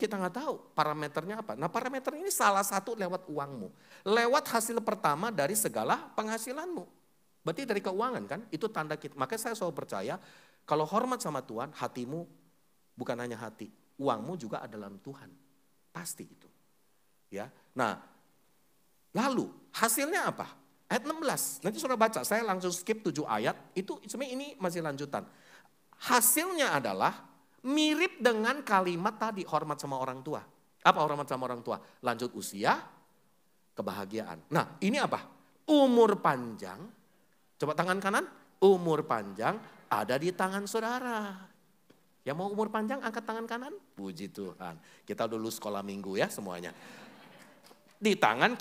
kita nggak tahu parameternya apa. Nah parameter ini salah satu lewat uangmu. Lewat hasil pertama dari segala penghasilanmu. Berarti dari keuangan kan, itu tanda kita. Makanya saya selalu percaya kalau hormat sama Tuhan, hatimu bukan hanya hati. Uangmu juga ada dalam Tuhan. Pasti itu. Ya. Nah lalu hasilnya apa? Ayat 16, nanti saudara baca, saya langsung skip 7 ayat, itu sebenarnya ini masih lanjutan. Hasilnya adalah mirip dengan kalimat tadi, hormat sama orang tua. Apa hormat sama orang tua? Lanjut usia, kebahagiaan. Nah ini apa? Umur panjang, coba tangan kanan, umur panjang ada di tangan saudara. Yang mau umur panjang angkat tangan kanan, puji Tuhan. Kita dulu sekolah minggu ya semuanya. Di tangan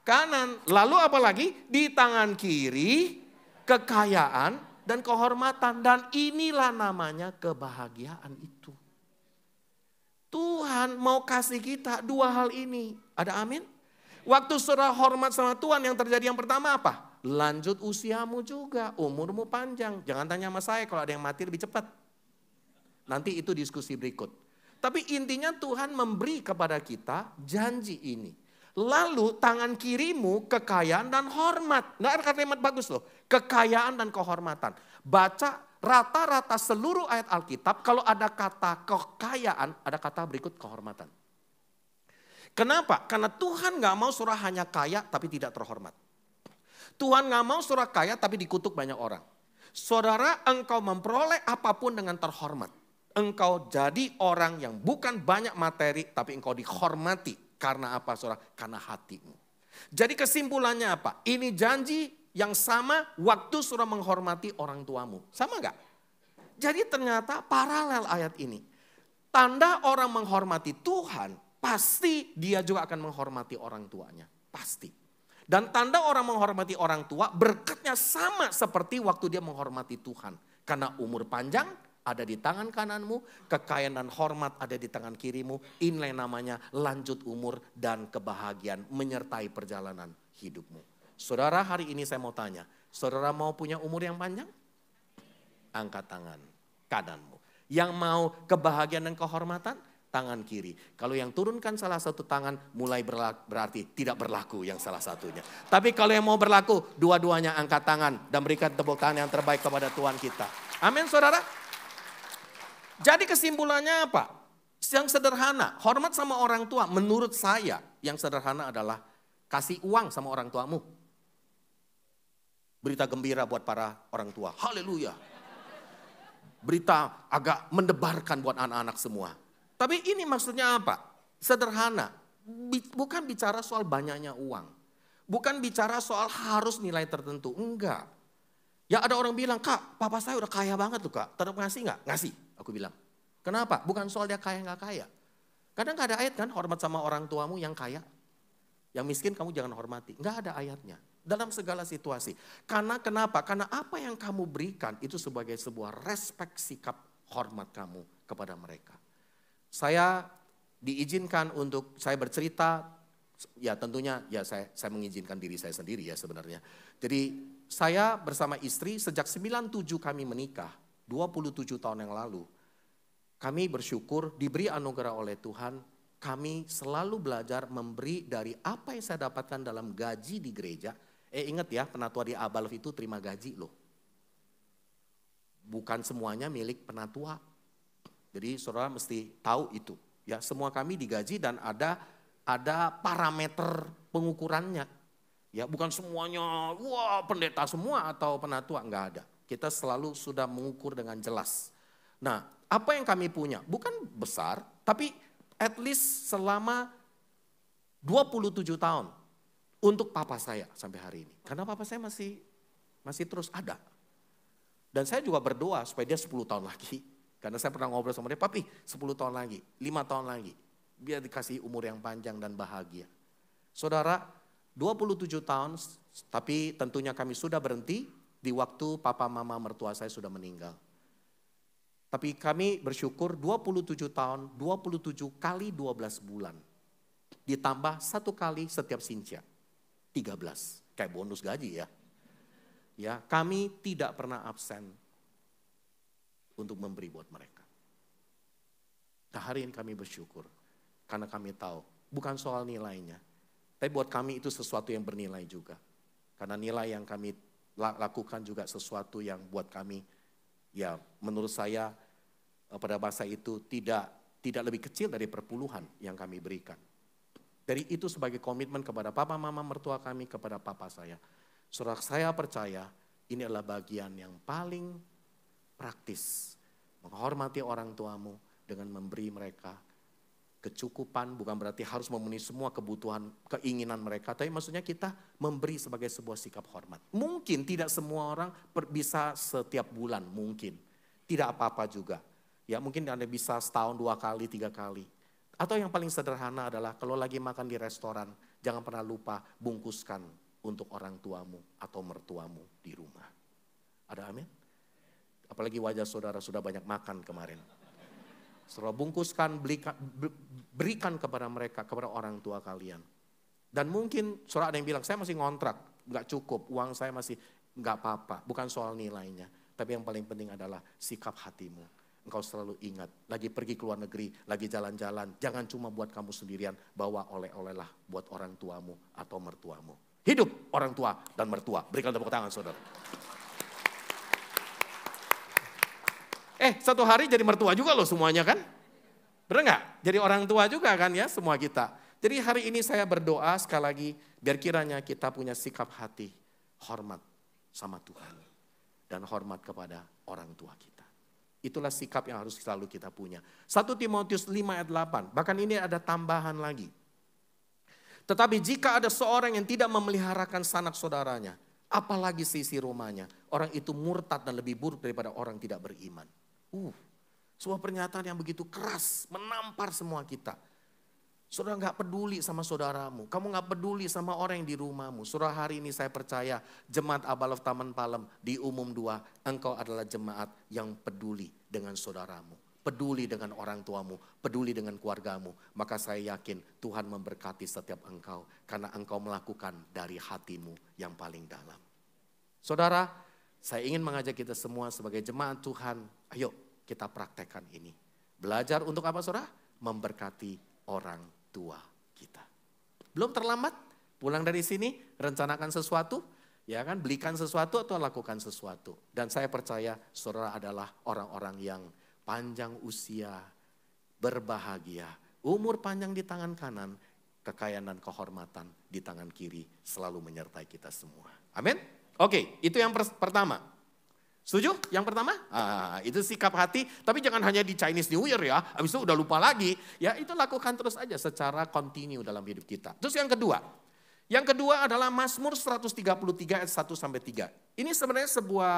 kanan. Lalu apa lagi? Di tangan kiri kekayaan dan kehormatan. Dan inilah namanya kebahagiaan itu. Tuhan mau kasih kita dua hal ini. Ada amin? Waktu saudara hormat sama Tuhan yang terjadi yang pertama apa? Lanjut usiamu juga. Umurmu panjang. Jangan tanya sama saya kalau ada yang mati lebih cepat. Nanti itu diskusi berikut. Tapi intinya Tuhan memberi kepada kita janji ini. Lalu tangan kirimu kekayaan dan hormat. Nggak ada kalimat bagus loh. Kekayaan dan kehormatan. Baca rata-rata seluruh ayat Alkitab. Kalau ada kata kekayaan, ada kata berikut kehormatan. Kenapa? Karena Tuhan nggak mau saudara hanya kaya tapi tidak terhormat. Tuhan nggak mau saudara kaya tapi dikutuk banyak orang. Saudara engkau memperoleh apapun dengan terhormat. Engkau jadi orang yang bukan banyak materi tapi engkau dihormati. Karena apa saudara? Karena hatimu. Jadi kesimpulannya apa? Ini janji yang sama waktu saudara menghormati orang tuamu. Sama enggak? Jadi ternyata paralel ayat ini. Tanda orang menghormati Tuhan, pasti dia juga akan menghormati orang tuanya. Pasti. Dan tanda orang menghormati orang tua, berkatnya sama seperti waktu dia menghormati Tuhan. Karena umur panjang ada di tangan kananmu, kekayaan dan hormat ada di tangan kirimu. Inilah yang namanya lanjut umur dan kebahagiaan menyertai perjalanan hidupmu. Saudara, hari ini saya mau tanya, saudara mau punya umur yang panjang? Angkat tangan kananmu. Yang mau kebahagiaan dan kehormatan, tangan kiri. Kalau yang turunkan salah satu tangan mulai berarti tidak berlaku yang salah satunya. Tapi kalau yang mau berlaku, dua-duanya angkat tangan dan berikan tepuk tangan yang terbaik kepada Tuhan kita. Amin saudara. Jadi kesimpulannya apa? Yang sederhana, hormat sama orang tua menurut saya yang sederhana adalah kasih uang sama orang tuamu. Berita gembira buat para orang tua. Haleluya. Berita agak mendebarkan buat anak-anak semua. Tapi ini maksudnya apa? Sederhana. Bukan bicara soal banyaknya uang. Bukan bicara soal harus nilai tertentu. Enggak. Ya ada orang bilang, Kak, papa saya udah kaya banget tuh Kak. Tetap ngasih enggak? Ngasih. Aku bilang. Kenapa? Bukan soal dia kaya enggak kaya. Kadang enggak ada ayat kan, hormat sama orang tuamu yang kaya. Yang miskin kamu jangan hormati. Enggak ada ayatnya. Dalam segala situasi. Karena kenapa? Karena apa yang kamu berikan itu sebagai sebuah respek sikap hormat kamu kepada mereka. Saya diizinkan untuk saya bercerita, ya tentunya ya saya mengizinkan diri saya sendiri ya sebenarnya. Jadi saya bersama istri sejak 97 kami menikah, 27 tahun yang lalu. Kami bersyukur diberi anugerah oleh Tuhan, kami selalu belajar memberi dari apa yang saya dapatkan dalam gaji di gereja. Ingat ya, penatua di Abalf itu terima gaji loh. Bukan semuanya milik penatua. Jadi saudara mesti tahu itu. Ya, semua kami digaji dan ada parameter pengukurannya. Ya, bukan semuanya wah pendeta semua atau penatua, enggak ada. Kita selalu sudah mengukur dengan jelas. Nah, apa yang kami punya bukan besar, tapi at least selama 27 tahun. Untuk papa saya sampai hari ini. Karena papa saya masih terus ada. Dan saya juga berdoa supaya dia 10 tahun lagi. Karena saya pernah ngobrol sama dia, papi 10 tahun lagi, 5 tahun lagi. Biar dikasih umur yang panjang dan bahagia. Saudara, 27 tahun, tapi tentunya kami sudah berhenti di waktu papa mama mertua saya sudah meninggal. Tapi kami bersyukur 27 tahun, 27 kali 12 bulan. Ditambah 1 kali setiap sincia. 13, kayak bonus gaji ya. Ya, kami tidak pernah absen untuk memberi buat mereka. Nah, hari ini kami bersyukur karena kami tahu bukan soal nilainya, tapi buat kami itu sesuatu yang bernilai juga. Karena nilai yang kami lakukan juga sesuatu yang buat kami, ya menurut saya pada masa itu tidak lebih kecil dari perpuluhan yang kami berikan. Dari itu sebagai komitmen kepada papa mama mertua kami, kepada papa saya. Saudara, saya percaya ini adalah bagian yang paling praktis. Menghormati orang tuamu dengan memberi mereka kecukupan, bukan berarti harus memenuhi semua kebutuhan, keinginan mereka. Tapi maksudnya kita memberi sebagai sebuah sikap hormat. Mungkin tidak semua orang bisa setiap bulan, mungkin. Tidak apa-apa juga. Ya mungkin Anda bisa setahun 2 kali, 3 kali. Atau yang paling sederhana adalah kalau lagi makan di restoran, jangan pernah lupa bungkuskan untuk orang tuamu atau mertuamu di rumah. Ada amin? Apalagi wajah saudara sudah banyak makan kemarin. Saudara bungkuskan, berikan kepada mereka, kepada orang tua kalian. Dan mungkin saudara ada yang bilang, saya masih ngontrak, nggak cukup, uang saya masih nggak apa-apa. Bukan soal nilainya, tapi yang paling penting adalah sikap hatimu. Engkau selalu ingat, lagi pergi ke luar negeri, lagi jalan-jalan, jangan cuma buat kamu sendirian, bawa oleh-oleh lah buat orang tuamu atau mertuamu. Hidup orang tua dan mertua. Berikan tepuk tangan saudara. Satu hari jadi mertua juga loh semuanya kan? Benar nggak? Jadi orang tua juga kan ya semua kita. Jadi hari ini saya berdoa sekali lagi, biar kiranya kita punya sikap hati, hormat sama Tuhan. Dan hormat kepada orang tua kita. Itulah sikap yang harus selalu kita punya. 1 Timotius 5 ayat 8. Bahkan ini ada tambahan lagi. Tetapi jika ada seorang yang tidak memeliharakan sanak saudaranya, apalagi seisi rumahnya, orang itu murtad dan lebih buruk daripada orang tidak beriman. Sebuah pernyataan yang begitu keras, menampar semua kita. Saudara gak peduli sama saudaramu, kamu gak peduli sama orang yang di rumahmu. Saudara, hari ini saya percaya jemaat Abalf Taman Palem di umum 2, engkau adalah jemaat yang peduli dengan saudaramu. Peduli dengan orang tuamu, peduli dengan keluargamu. Maka saya yakin Tuhan memberkati setiap engkau karena engkau melakukan dari hatimu yang paling dalam. Saudara, saya ingin mengajak kita semua sebagai jemaat Tuhan, ayo kita praktekkan ini. Belajar untuk apa saudara? memberkati orang tua kita. Belum terlambat, pulang dari sini, rencanakan sesuatu, ya kan, belikan sesuatu atau lakukan sesuatu. Dan saya percaya saudara adalah orang-orang yang panjang usia, berbahagia, umur panjang di tangan kanan, kekayaan dan kehormatan di tangan kiri selalu menyertai kita semua. Amin? Oke, itu yang pertama. Setuju? Yang pertama? Itu sikap hati, tapi jangan hanya di Chinese New Year ya, habis itu udah lupa lagi. Ya itu lakukan terus aja secara kontinu dalam hidup kita. Terus yang kedua. Yang kedua adalah Mazmur 133 ayat 1-3. Ini sebenarnya sebuah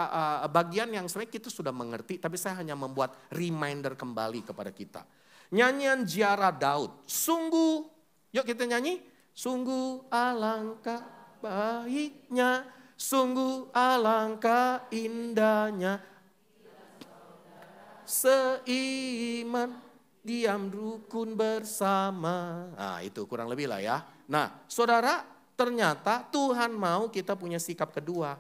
bagian yang sebenarnya kita sudah mengerti, tapi saya hanya membuat reminder kembali kepada kita. Nyanyian Ziarah Daud. Sungguh, yuk kita nyanyi. Sungguh alangkah baiknya, sungguh alangkah indahnya, seiman diam rukun bersama. Nah itu kurang lebih lah ya. Nah saudara, ternyata Tuhan mau kita punya sikap kedua.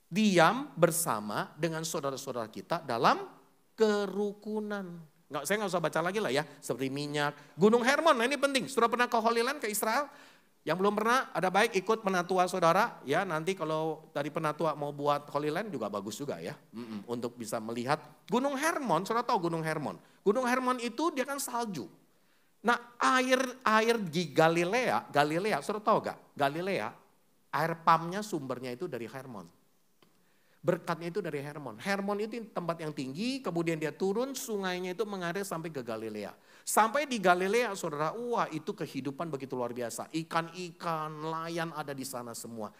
Diam bersama dengan saudara-saudara kita dalam kerukunan. Saya nggak usah baca lagi lah ya. Seperti minyak, Gunung Hermon, nah ini penting. Sudah pernah ke Holy Land, ke Israel? Yang belum pernah, ada baik ikut penatua saudara. Ya nanti kalau dari penatua mau buat Holy Land juga bagus juga ya. Untuk bisa melihat Gunung Hermon, saudara tahu Gunung Hermon. Gunung Hermon itu dia kan salju. Nah air di Galilea, saudara tahu gak? Galilea, air pumpnya sumbernya itu dari Hermon. Berkatnya itu dari Hermon. Hermon itu tempat yang tinggi, kemudian dia turun, sungainya itu mengalir sampai ke Galilea. Sampai di Galilea saudara, wah itu kehidupan begitu luar biasa. Ikan-ikan, nelayan ada di sana semua.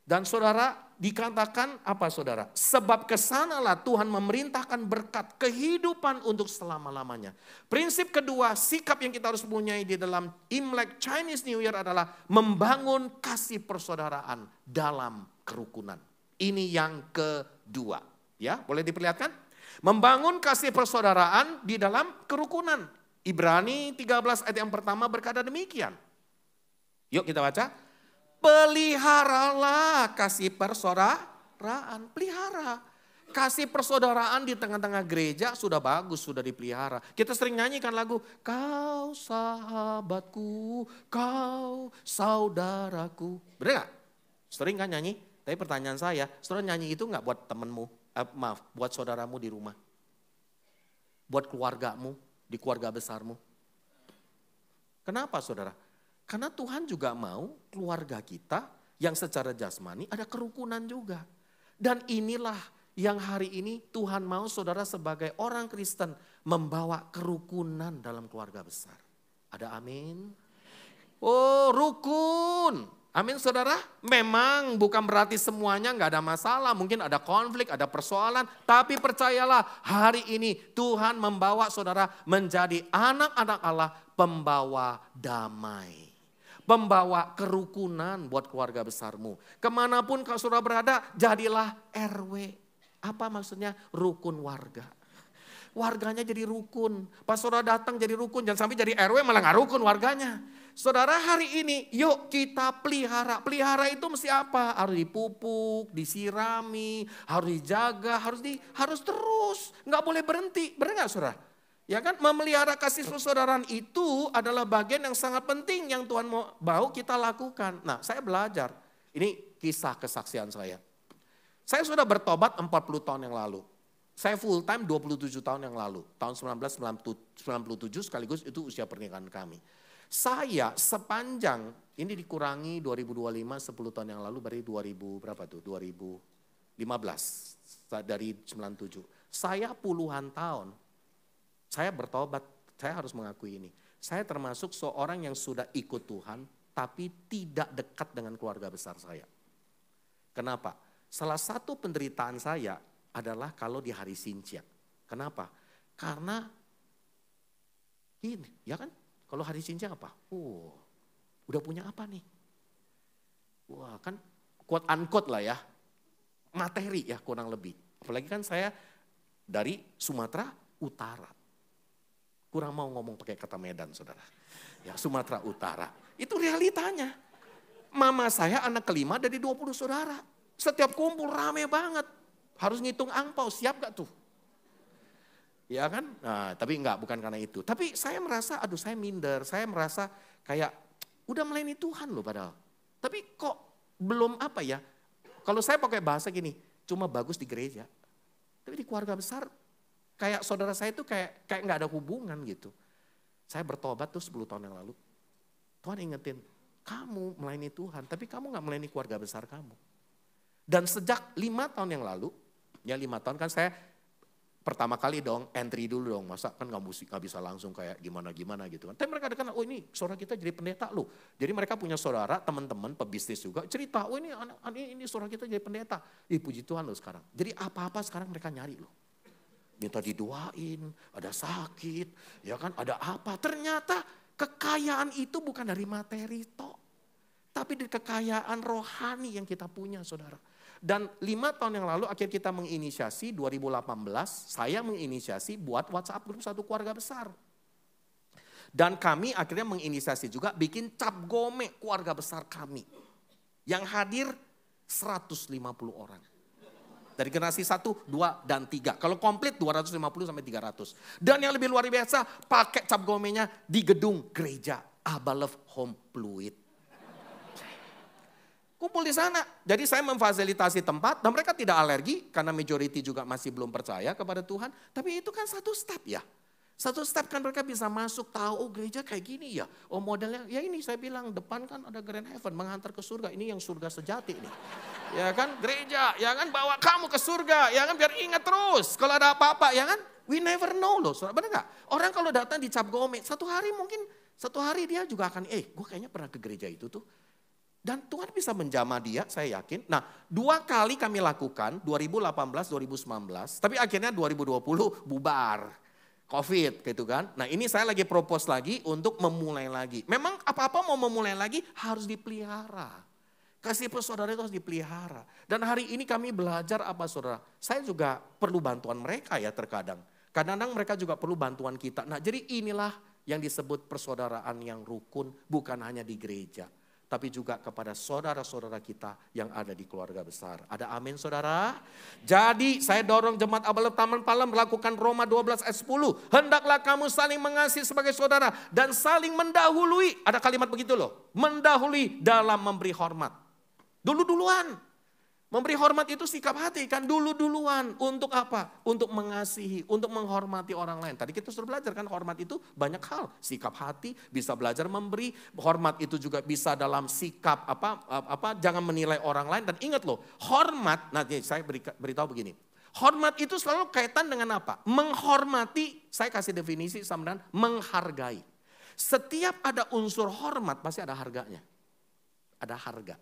Dan saudara dikatakan apa saudara? Sebab kesanalah Tuhan memerintahkan berkat kehidupan untuk selama-lamanya. Prinsip kedua, sikap yang kita harus punyai di dalam Imlek Chinese New Year adalah membangun kasih persaudaraan dalam kerukunan. Ini yang kedua. Ya, boleh diperlihatkan? Membangun kasih persaudaraan di dalam kerukunan. Ibrani 13 ayat yang pertama berkata demikian. Yuk kita baca. Peliharalah kasih persaudaraan. Pelihara. Kasih persaudaraan di tengah-tengah gereja sudah bagus, sudah dipelihara. Kita sering nyanyikan lagu. Kau sahabatku, kau saudaraku. Benar gak? Sering kan nyanyi? Tapi pertanyaan saya, saudara nyanyi itu gak buat temenmu, buat saudaramu di rumah? Buat keluargamu, di keluarga besarmu? Kenapa saudara? Karena Tuhan juga mau keluarga kita yang secara jasmani ada kerukunan juga. Dan inilah yang hari ini Tuhan mau saudara sebagai orang Kristen membawa kerukunan dalam keluarga besar. Ada amin? Oh rukun. Amin saudara, memang bukan berarti semuanya nggak ada masalah, mungkin ada konflik, ada persoalan. Tapi percayalah hari ini Tuhan membawa saudara menjadi anak-anak Allah pembawa damai. Pembawa kerukunan buat keluarga besarmu. Kemanapun kalau saudara berada jadilah RW. Apa maksudnya? Rukun warga. Warganya jadi rukun. Pas saudara datang jadi rukun, jangan sampai jadi RW malah nggak rukun warganya. Saudara hari ini yuk kita pelihara. Pelihara itu mesti apa? Harus dipupuk, disirami, harus dijaga, harus terus. Nggak boleh berhenti, benar nggak saudara? Ya kan, memelihara kasih persaudaraan itu adalah bagian yang sangat penting yang Tuhan mau kita lakukan. Nah saya belajar, ini kisah kesaksian saya. Saya sudah bertobat 40 tahun yang lalu. Saya full time 27 tahun yang lalu. Tahun 1997 sekaligus itu usia pernikahan kami. Saya sepanjang, ini dikurangi 2025 10 tahun yang lalu berarti 2000 berapa tuh? 2015 dari 97. Saya puluhan tahun, saya bertobat, saya harus mengakui ini. Saya termasuk seorang yang sudah ikut Tuhan tapi tidak dekat dengan keluarga besar saya. Kenapa? Salah satu penderitaan saya adalah kalau di hari Sintia. Kenapa? Karena ini, ya kan? Kalau hari Sintia apa? Udah punya apa nih? Wah kan quote unquote lah ya. Materi ya kurang lebih. Apalagi kan saya dari Sumatera Utara. Kurang mau ngomong pakai kata Medan saudara. Ya Sumatera Utara. Itu realitanya. Mama saya anak kelima dari 20 saudara. Setiap kumpul rame banget. Harus ngitung angpau, siap gak tuh? Ya kan? Nah, tapi enggak, bukan karena itu. Tapi saya merasa, aduh saya minder, saya merasa kayak udah melayani Tuhan loh padahal. Tapi kok belum apa ya, kalau saya pakai bahasa gini, cuma bagus di gereja. Tapi di keluarga besar, kayak saudara saya itu kayak nggak ada hubungan gitu. Saya bertobat tuh 10 tahun yang lalu. Tuhan ingetin, kamu melayani Tuhan, tapi kamu nggak melayani keluarga besar kamu. Dan sejak 5 tahun yang lalu, ya 5 tahun kan saya pertama kali dong, entry dulu dong, masa kan nggak bisa langsung kayak gimana gitu kan. Tapi mereka ada kan, oh ini saudara kita jadi pendeta loh. Jadi mereka punya saudara, teman-teman, pebisnis juga, cerita, oh ini saudara kita jadi pendeta. Ih puji Tuhan loh sekarang. Jadi apa-apa sekarang mereka nyari loh. Minta didoain, ada sakit, ya kan, ada apa. Ternyata kekayaan itu bukan dari materi toh. Tapi dari kekayaan rohani yang kita punya saudara. Dan 5 tahun yang lalu akhirnya kita menginisiasi 2018, saya menginisiasi buat WhatsApp grup satu keluarga besar. Dan kami akhirnya menginisiasi juga bikin cap gome keluarga besar kami. Yang hadir 150 orang. Dari generasi 1, 2, dan 3. Kalau komplit 250 sampai 300. Dan yang lebih luar biasa pakai cap gomenya di gedung gereja Abalove Home Pluit. Kumpul di sana. Jadi saya memfasilitasi tempat dan mereka tidak alergi karena majority juga masih belum percaya kepada Tuhan. Tapi itu kan satu step ya. Satu step kan mereka bisa masuk tahu oh gereja kayak gini ya. Oh modelnya ya ini saya bilang depan kan ada Grand Heaven menghantar ke surga. Ini yang surga sejati nih. Ya kan gereja ya kan bawa kamu ke surga ya kan biar ingat terus. Kalau ada apa-apa ya kan we never know loh. Benar gak? Orang kalau datang di cap gome satu hari dia juga akan gue kayaknya pernah ke gereja itu tuh. Dan Tuhan bisa menjamah dia, saya yakin. Nah, 2 kali kami lakukan, 2018, 2019. Tapi akhirnya 2020 bubar. Covid gitu kan. Nah ini saya lagi propose lagi untuk memulai lagi. Memang apa-apa mau memulai lagi harus dipelihara. Kasih saudara itu harus dipelihara. Dan hari ini kami belajar apa saudara. Saya juga perlu bantuan mereka ya terkadang. Kadang-kadang mereka juga perlu bantuan kita. Nah jadi inilah yang disebut persaudaraan yang rukun. Bukan hanya di gereja. Tapi juga kepada saudara-saudara kita yang ada di keluarga besar. Ada amin saudara? Jadi saya dorong jemaat Abalove Taman Palem melakukan Roma 12 ayat 10. Hendaklah kamu saling mengasihi sebagai saudara dan saling mendahului. Ada kalimat begitu loh. Mendahului dalam memberi hormat. Dulu-duluan. Memberi hormat itu sikap hati kan dulu-duluan. Untuk apa? Untuk mengasihi, untuk menghormati orang lain. Tadi kita sudah belajar kan hormat itu banyak hal. Sikap hati, bisa belajar memberi. Hormat itu juga bisa dalam sikap jangan menilai orang lain. Dan ingat loh, hormat, nanti saya beritahu begini. Hormat itu selalu kaitan dengan apa? Menghormati, saya kasih definisi sama dengan menghargai. Setiap ada unsur hormat pasti ada harganya. Ada harga.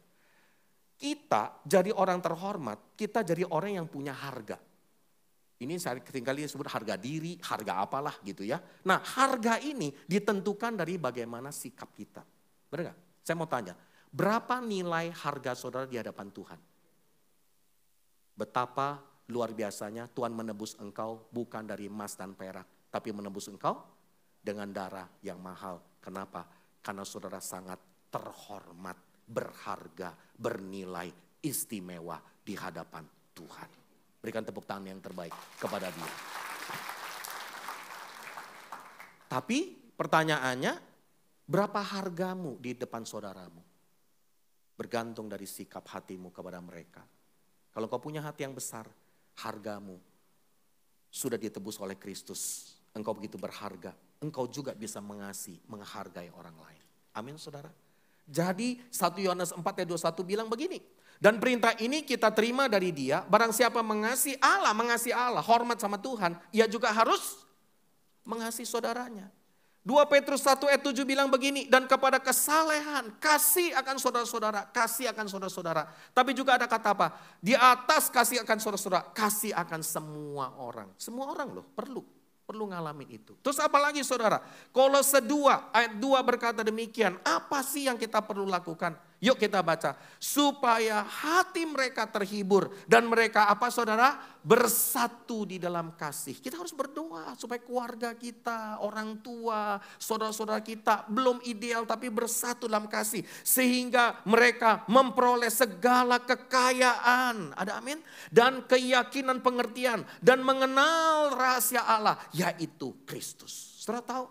Kita jadi orang terhormat, kita jadi orang yang punya harga. Ini saya seringkali disebut harga diri, harga apalah gitu ya. Nah harga ini ditentukan dari bagaimana sikap kita. Benar gak? Saya mau tanya, berapa nilai harga saudara di hadapan Tuhan? Betapa luar biasanya Tuhan menebus engkau bukan dari emas dan perak. Tapi menebus engkau dengan darah yang mahal. Kenapa? Karena saudara sangat terhormat. Berharga, bernilai, istimewa di hadapan Tuhan. Berikan tepuk tangan yang terbaik kepada dia. Tapi pertanyaannya, berapa hargamu di depan saudaramu? Bergantung dari sikap hatimu kepada mereka. Kalau kau punya hati yang besar, hargamu sudah ditebus oleh Kristus. Engkau begitu berharga, engkau juga bisa mengasihi, menghargai orang lain. Amin saudara. Jadi 1 Yohanes 4 ayat 21 bilang begini. Dan perintah ini kita terima dari dia. Barang siapa mengasihi Allah, hormat sama Tuhan. Ia juga harus mengasihi saudaranya. 2 Petrus 1 ayat 7 bilang begini. Dan kepada kesalehan, kasih akan saudara-saudara. Kasih akan saudara-saudara. Tapi juga ada kata apa? Di atas kasih akan saudara-saudara. Kasih akan semua orang. Semua orang loh perlu ngalamin itu. Terus apa lagi saudara? Kolose 2 ayat 2 berkata demikian. Apa sih yang kita perlu lakukan? Yuk kita baca. Supaya hati mereka terhibur. Dan mereka apa saudara? Bersatu di dalam kasih. Kita harus berdoa supaya keluarga kita, orang tua, saudara-saudara kita belum ideal tapi bersatu dalam kasih. Sehingga mereka memperoleh segala kekayaan. Ada amin? Dan keyakinan pengertian. Dan mengenal rahasia Allah. Yaitu Kristus. Saudara tahu?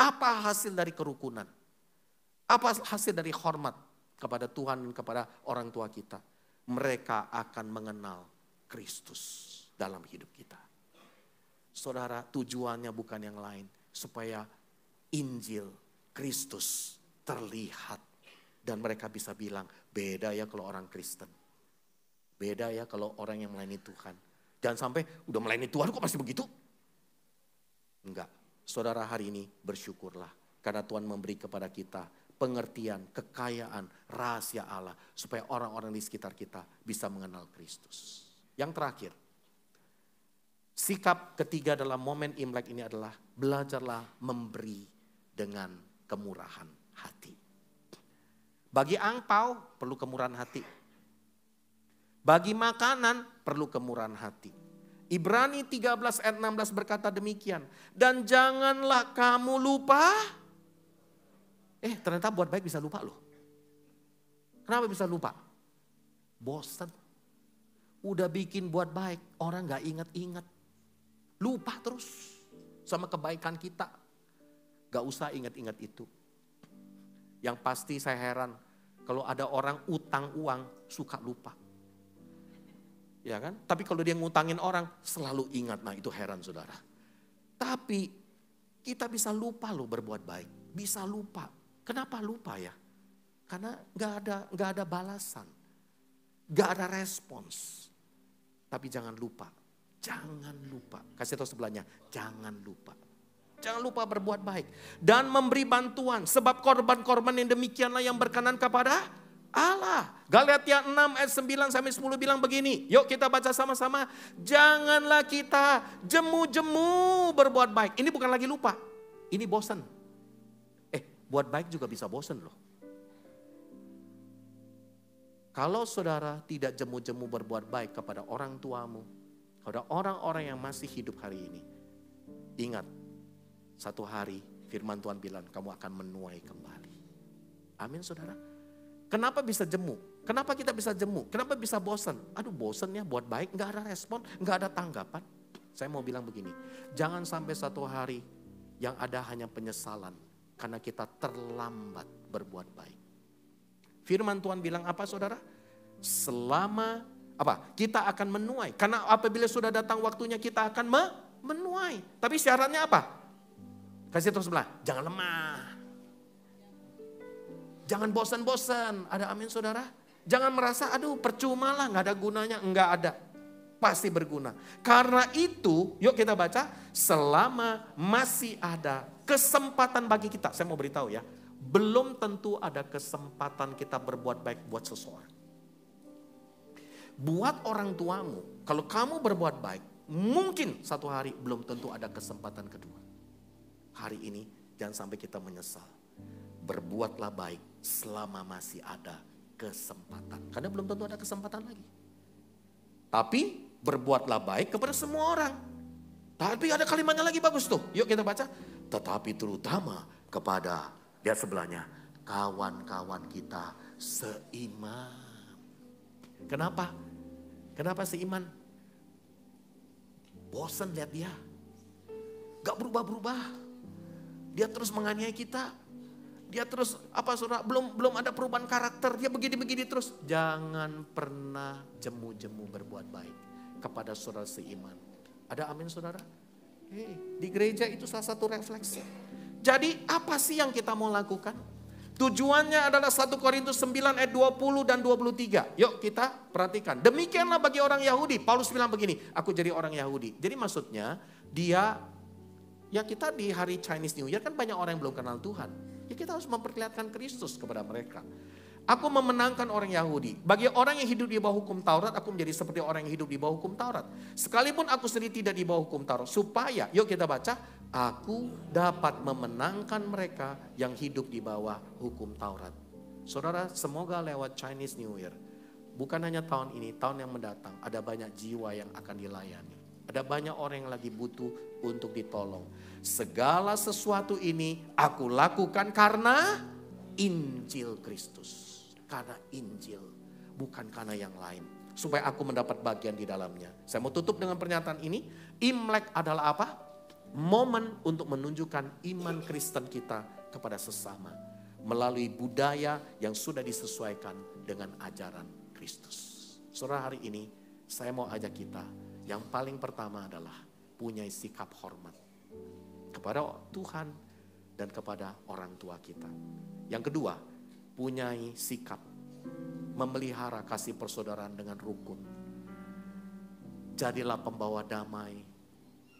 Apa hasil dari kerukunan? Apa hasil dari hormat kepada Tuhan dan kepada orang tua kita? Mereka akan mengenal Kristus dalam hidup kita. Saudara, tujuannya bukan yang lain. Supaya Injil Kristus terlihat. Dan mereka bisa bilang, beda ya kalau orang Kristen. Beda ya kalau orang yang melayani Tuhan. Jangan sampai udah melayani Tuhan kok masih begitu? Enggak. Saudara, hari ini bersyukurlah. Karena Tuhan memberi kepada kita pengertian, kekayaan, rahasia Allah. Supaya orang-orang di sekitar kita bisa mengenal Kristus. Yang terakhir, sikap ketiga dalam momen Imlek ini adalah belajarlah memberi dengan kemurahan hati. Bagi angpau perlu kemurahan hati. Bagi makanan perlu kemurahan hati. Ibrani 13 ayat 16 berkata demikian. Dan janganlah kamu lupa. Ternyata buat baik bisa lupa loh. Kenapa bisa lupa? Bosan. Udah bikin buat baik, orang gak ingat-ingat. Lupa terus sama kebaikan kita. Gak usah ingat-ingat itu. Yang pasti saya heran, kalau ada orang utang uang, suka lupa. Ya kan? Tapi kalau dia ngutangin orang, selalu ingat. Nah itu heran saudara. Tapi kita bisa lupa loh berbuat baik. Bisa lupa. Kenapa lupa ya? Karena gak ada balasan. Gak ada respons. Tapi jangan lupa. Jangan lupa. Kasih tahu sebelahnya, jangan lupa. Jangan lupa berbuat baik. Dan memberi bantuan. Sebab korban-korban yang demikianlah yang berkenan kepada Allah. Galatia 6 ayat 9 sampai 10 bilang begini. Yuk kita baca sama-sama. Janganlah kita jemu-jemu berbuat baik. Ini bukan lagi lupa. Ini bosan. Buat baik juga bisa bosan loh. Kalau saudara tidak jemu-jemu berbuat baik kepada orang tuamu, kepada orang-orang yang masih hidup hari ini, ingat, satu hari firman Tuhan bilang kamu akan menuai kembali. Amin saudara. Kenapa bisa jemu? Kenapa kita bisa jemu? Kenapa bisa bosan? Aduh bosan ya buat baik, gak ada respon, gak ada tanggapan. Saya mau bilang begini, jangan sampai satu hari yang ada hanya penyesalan. Karena kita terlambat berbuat baik. Firman Tuhan bilang apa saudara? Selama kita akan menuai. Karena apabila sudah datang waktunya kita akan menuai. Tapi syaratnya apa? Kasih tahu sebelah, jangan lemah. Jangan bosan-bosan. Ada amin saudara? Jangan merasa aduh percuma lah gak ada gunanya. Enggak ada. Pasti berguna. Karena itu, yuk kita baca, selama masih ada kesempatan bagi kita. Saya mau beritahu ya, belum tentu ada kesempatan kita berbuat baik buat seseorang. Buat orang tuamu, kalau kamu berbuat baik, mungkin satu hari belum tentu ada kesempatan kedua. Hari ini jangan sampai kita menyesal. Berbuatlah baik selama masih ada kesempatan. Karena belum tentu ada kesempatan lagi. Tapi berbuatlah baik kepada semua orang. Tapi ada kalimatnya lagi bagus tuh. Yuk kita baca. Tetapi terutama kepada, lihat sebelahnya, kawan-kawan kita seiman. Kenapa? Kenapa seiman? Bosan lihat dia. Gak berubah-berubah. Dia terus menganiaya kita. Dia terus saudara, belum ada perubahan karakter. Dia begini-begini terus. Jangan pernah jemu-jemu berbuat baik kepada saudara seiman. Ada amin saudara? Di gereja itu salah satu refleksi. Jadi apa sih yang kita mau lakukan? Tujuannya adalah 1 Korintus 9 ayat 20 dan 23. Yuk kita perhatikan. Demikianlah bagi orang Yahudi. Paulus bilang begini, aku jadi orang Yahudi. Jadi maksudnya kita di hari Chinese New Year kan banyak orang yang belum kenal Tuhan. Ya kita harus memperlihatkan Kristus kepada mereka. Aku memenangkan orang Yahudi. Bagi orang yang hidup di bawah hukum Taurat, aku menjadi seperti orang yang hidup di bawah hukum Taurat. Sekalipun aku sendiri tidak di bawah hukum Taurat. Supaya, yuk kita baca, aku dapat memenangkan mereka yang hidup di bawah hukum Taurat. Saudara, semoga lewat Chinese New Year, bukan hanya tahun ini, tahun yang mendatang, ada banyak jiwa yang akan dilayani. Ada banyak orang yang lagi butuh untuk ditolong. Segala sesuatu ini aku lakukan karena Injil Kristus. Karena Injil, bukan karena yang lain. Supaya aku mendapat bagian di dalamnya. Saya mau tutup dengan pernyataan ini. Imlek adalah apa? Momen untuk menunjukkan iman Kristen kita kepada sesama. Melalui budaya yang sudah disesuaikan dengan ajaran Kristus. Saudara, hari ini saya mau ajak kita. Yang paling pertama adalah punya sikap hormat kepada Tuhan dan kepada orang tua kita. Yang kedua, punya sikap memelihara kasih persaudaraan dengan rukun. Jadilah pembawa damai.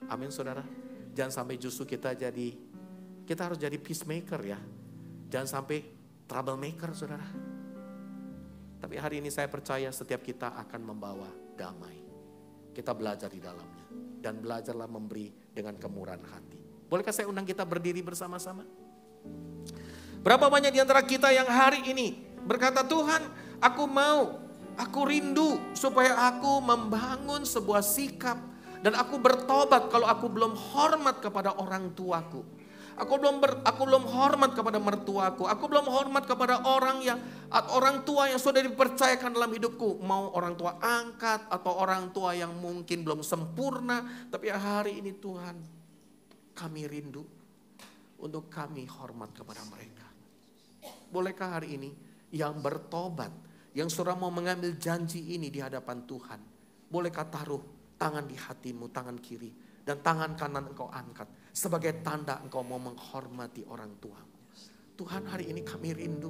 Amin saudara. Jangan sampai justru kita harus jadi peacemaker ya. Jangan sampai troublemaker saudara. Tapi hari ini saya percaya setiap kita akan membawa damai. Kita belajar di dalamnya. Dan belajarlah memberi dengan kemurahan hati. Bolehkah saya undang kita berdiri bersama-sama? Berapa banyak di antara kita yang hari ini berkata, Tuhan, aku rindu supaya aku membangun sebuah sikap. Dan aku bertobat kalau aku belum hormat kepada orang tuaku. Aku belum hormat kepada mertuaku. Aku belum hormat kepada orang tua yang sudah dipercayakan dalam hidupku. Mau orang tua angkat atau orang tua yang mungkin belum sempurna. Tapi hari ini Tuhan, kami rindu untuk kami hormat kepada mereka. Bolehkah hari ini yang bertobat, yang saudara mau mengambil janji ini di hadapan Tuhan. Bolehkah taruh tangan di hatimu, tangan kiri. Dan tangan kanan engkau angkat. Sebagai tanda engkau mau menghormati orang tuamu. Tuhan, hari ini kami rindu.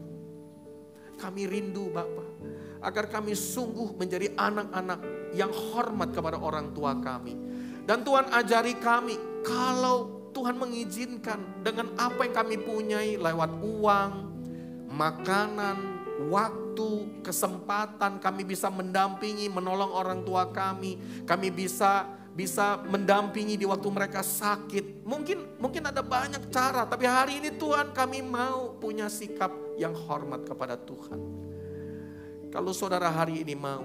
Kami rindu Bapa. Agar kami sungguh menjadi anak-anak yang hormat kepada orang tua kami. Dan Tuhan ajari kami, kalau Tuhan mengizinkan dengan apa yang kami punyai lewat uang, makanan, waktu, kesempatan, kami bisa mendampingi, menolong orang tua kami. Kami bisa mendampingi di waktu mereka sakit. Mungkin ada banyak cara, tapi hari ini Tuhan kami mau punya sikap yang hormat kepada Tuhan. Kalau saudara hari ini mau,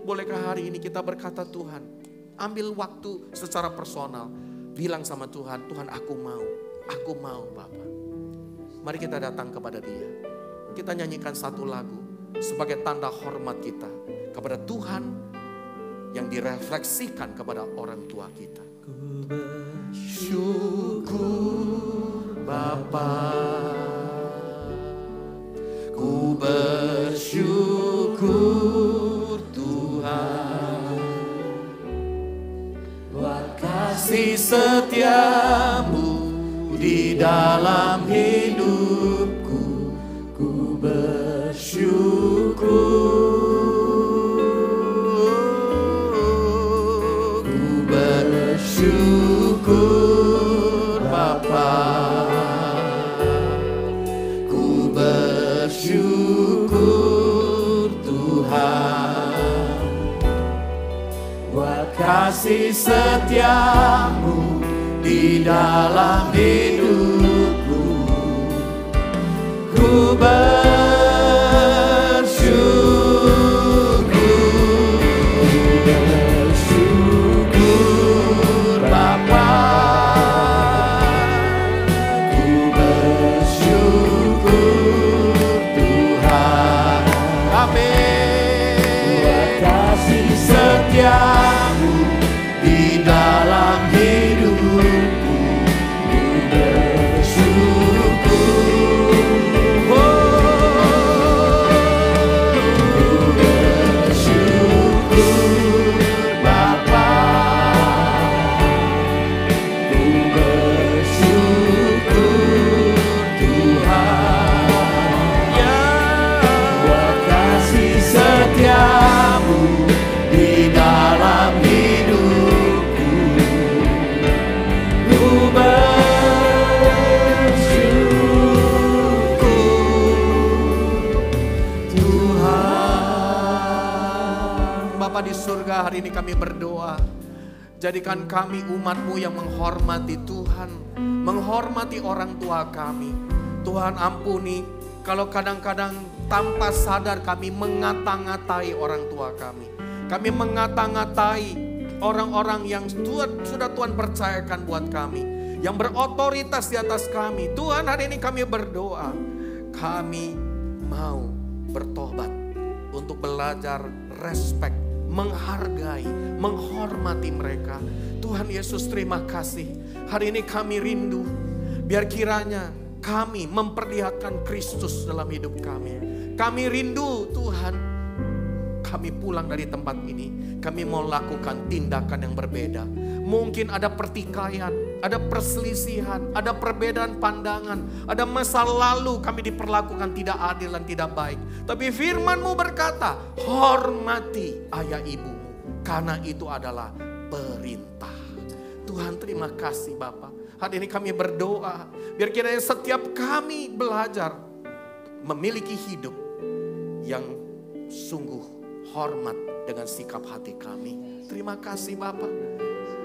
bolehkah hari ini kita berkata, Tuhan, ambil waktu secara personal, bilang sama Tuhan, Tuhan aku mau Bapa. Mari kita datang kepada Dia. Kita nyanyikan satu lagu sebagai tanda hormat kita kepada Tuhan yang direfleksikan kepada orang tua kita. Ku bersyukur Bapa, ku bersyukur Tuhan, buat kasih setiamu di dalam hidupku. Ku bersyukur. Syukur Bapa, ku bersyukur Tuhan, buat kasih setiamu di dalam hidupku. Ku setiamu di dalam hidupku, ku bersyukur. Ku bersyukur Bapa, ku bersyukur Tuhan, buat kasih setiamu di dalam hidupku. Ku bersyukur Tuhan. Bapa di surga, hari ini kami berdoa, jadikan kami umat-Mu yang menghormati Tuhan, menghormati orang tua kami. Tuhan ampuni kalau kadang-kadang tanpa sadar kami mengata-ngatai orang tua kami. Kami mengata-ngatai orang-orang yang sudah Tuhan percayakan buat kami, yang berotoritas di atas kami. Tuhan, hari ini kami berdoa, kami mau bertobat untuk belajar respect, menghargai, menghormati mereka. Tuhan Yesus, terima kasih. Hari ini kami rindu, biar kiranya kami memperlihatkan Kristus dalam hidup kami. Kami rindu Tuhan, kami pulang dari tempat ini, kami mau lakukan tindakan yang berbeda. Mungkin ada pertikaian, ada perselisihan, ada perbedaan pandangan, ada masa lalu kami diperlakukan tidak adil dan tidak baik. Tapi firman-Mu berkata, hormati ayah ibumu, karena itu adalah perintah. Tuhan, terima kasih Bapa. Hari ini kami berdoa, biar kiranya setiap kami belajar memiliki hidup yang sungguh hormat dengan sikap hati kami. Terima kasih Bapak.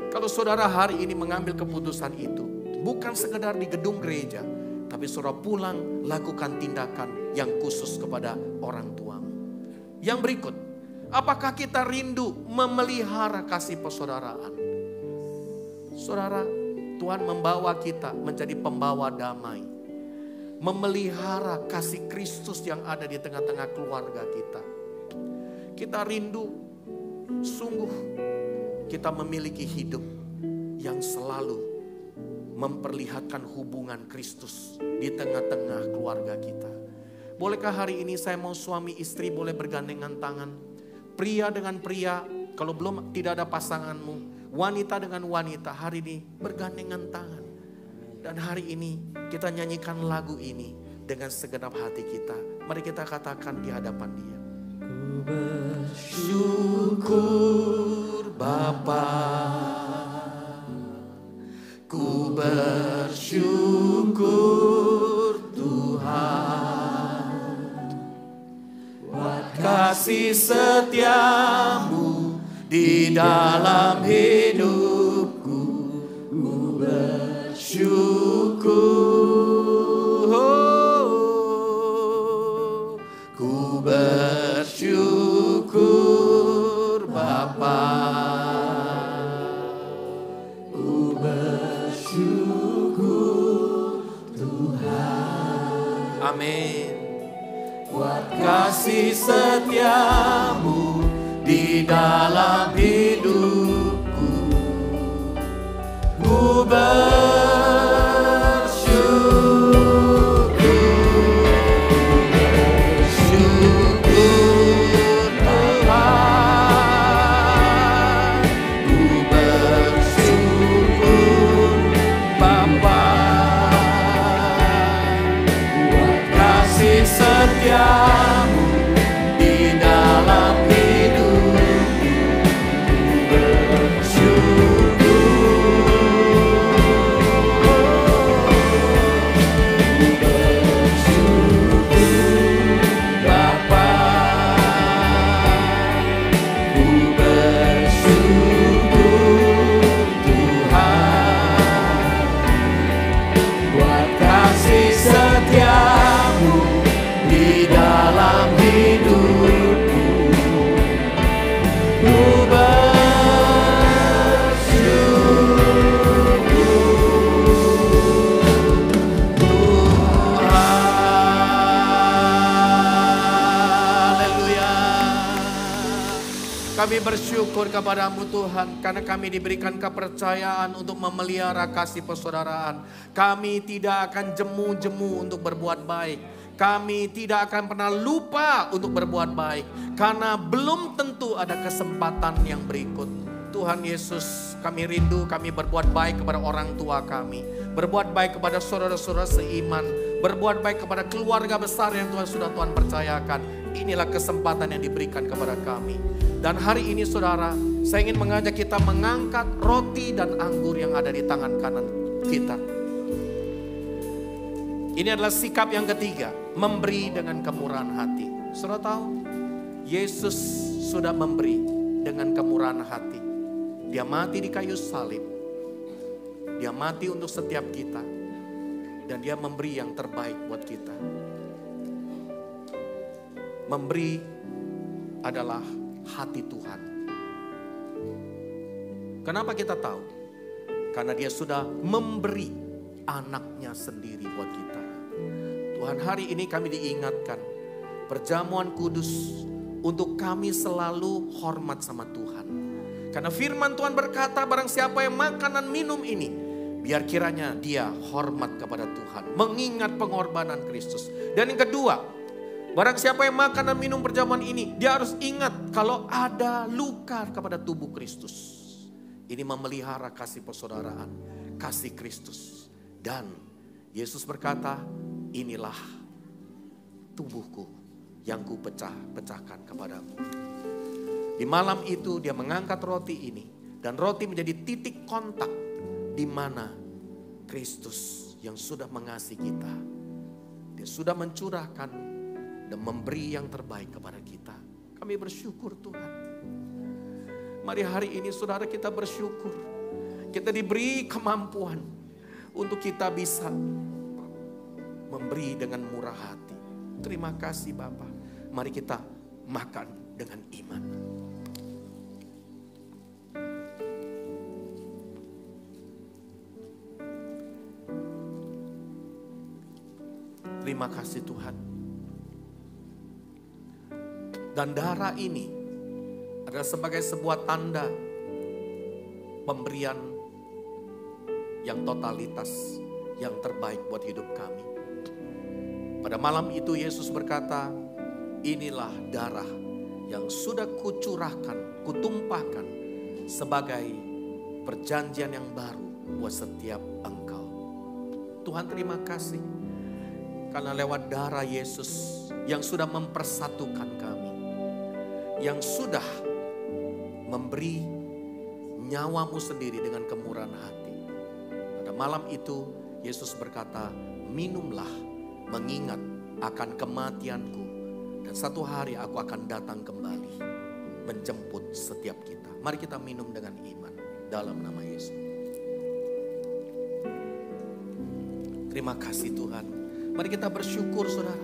Kalau saudara hari ini mengambil keputusan itu, bukan sekedar di gedung gereja, tapi saudara pulang lakukan tindakan yang khusus kepada orang tuamu. Yang berikut, apakah kita rindu memelihara kasih persaudaraan? Saudara, Tuhan membawa kita menjadi pembawa damai. Memelihara kasih Kristus yang ada di tengah-tengah keluarga kita. Kita rindu sungguh kita memiliki hidup yang selalu memperlihatkan hubungan Kristus di tengah-tengah keluarga kita. Bolehkah hari ini saya mau suami istri boleh bergandengan tangan. Pria dengan pria, kalau belum tidak ada pasanganmu. Wanita dengan wanita, hari ini bergandengan tangan. Dan hari ini kita nyanyikan lagu ini dengan segenap hati kita. Mari kita katakan di hadapan Dia. Ku bersyukur Bapa, ku bersyukur Tuhan, buat kasih setiamu di dalam hidupku. Ku bersyukur, ku bersyukur Bapa, ku bersyukur Tuhan. Amin. Buat kasih setiamu di dalam hidupku, ku bersyukur, Tuhan, ku bersyukur Bapa, buat kasih setiamu di dalam Kami bersyukur kepadamu Tuhan, karena kami diberikan kepercayaan untuk memelihara kasih persaudaraan. Kami tidak akan jemu-jemu untuk berbuat baik. Kami tidak akan pernah lupa untuk berbuat baik, karena belum tentu ada kesempatan yang berikut. Tuhan Yesus, kami rindu kami berbuat baik kepada orang tua kami, berbuat baik kepada saudara-saudara seiman, berbuat baik kepada keluarga besar yang sudah Tuhan percayakan. Inilah kesempatan yang diberikan kepada kami. Dan hari ini saudara, saya ingin mengajak kita mengangkat roti dan anggur yang ada di tangan kanan kita. Ini adalah sikap yang ketiga, memberi dengan kemurahan hati. Saudara tahu, Yesus sudah memberi dengan kemurahan hati. Dia mati di kayu salib. Dia mati untuk setiap kita. Dan dia memberi yang terbaik buat kita. Memberi adalah hati Tuhan. Kenapa kita tahu? Karena dia sudah memberi anaknya sendiri buat kita. Tuhan, hari ini kami diingatkan perjamuan kudus untuk kami selalu hormat sama Tuhan. Karena firman Tuhan berkata, barang siapa yang makan dan minum ini, biar kiranya dia hormat kepada Tuhan, mengingat pengorbanan Kristus. Dan yang kedua, barang siapa yang makan dan minum perjamuan ini, dia harus ingat kalau ada luka kepada tubuh Kristus. Ini memelihara kasih persaudaraan, kasih Kristus. Dan Yesus berkata, inilah tubuhku yang ku pecahkan kepadamu. Di malam itu dia mengangkat roti ini. Dan roti menjadi titik kontak di mana Kristus yang sudah mengasihi kita. Dia sudah mencurahkan dan memberi yang terbaik kepada kita. Kami bersyukur Tuhan. Mari hari ini saudara kita bersyukur. Kita diberi kemampuan untuk kita bisa memberi dengan murah hati. Terima kasih Bapa. Mari kita makan dengan iman. Terima kasih Tuhan. Dan darah ini adalah sebagai sebuah tanda pemberian yang totalitas, yang terbaik buat hidup kami. Pada malam itu Yesus berkata, inilah darah yang sudah kucurahkan, kutumpahkan sebagai perjanjian yang baru buat setiap engkau. Tuhan terima kasih. Karena lewat darah Yesus yang sudah mempersatukan kami. Yang sudah memberi nyawamu sendiri dengan kemurahan hati. Pada malam itu Yesus berkata, minumlah mengingat akan kematianku. Dan satu hari aku akan datang kembali menjemput setiap kita. Mari kita minum dengan iman dalam nama Yesus. Terima kasih Tuhan. Mari kita bersyukur saudara.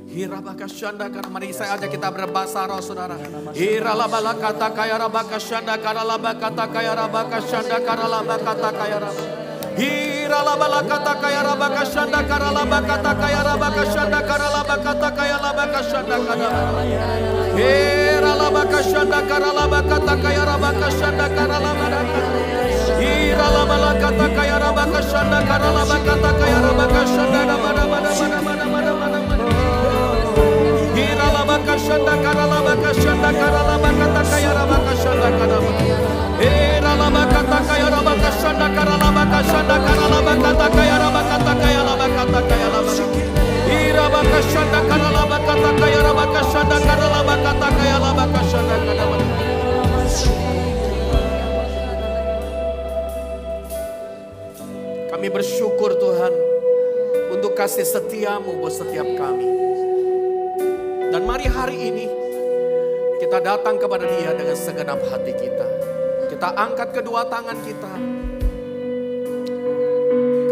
Hirabakasyanda karena mari saya ajak kita berbahasa roh saudara. Hiralabalakata kaya rabakasyanda karalabakata kaya rabakasyanda karalabakata kaya rab. Hiralabalakata kaya rabakasyanda karalabakata kaya rabakasyanda karalabakata kaya labakasyanda karalab. Hiralabakasyanda karalabakata kaya rabakasyanda karalabakata. Hiralabalakata kaya rabakasyanda karalabakata kaya rabakasyanda Hiralabakasyanda karalabakasyanda karalabakata kaya rabakasyanda karalab. Hiralabakata kaya rabakasyanda karalabakasyanda karalabakata kaya rabakata kaya labakata kaya labak. Hirabakasyanda karalabakata kaya rabakasyanda karalabakata kaya labakasyanda karalab. Kami bersyukur Tuhan untuk kasih setiamu buat setiap kami. Dan mari hari ini kita datang kepada Dia dengan segenap hati kita. Kita angkat kedua tangan kita.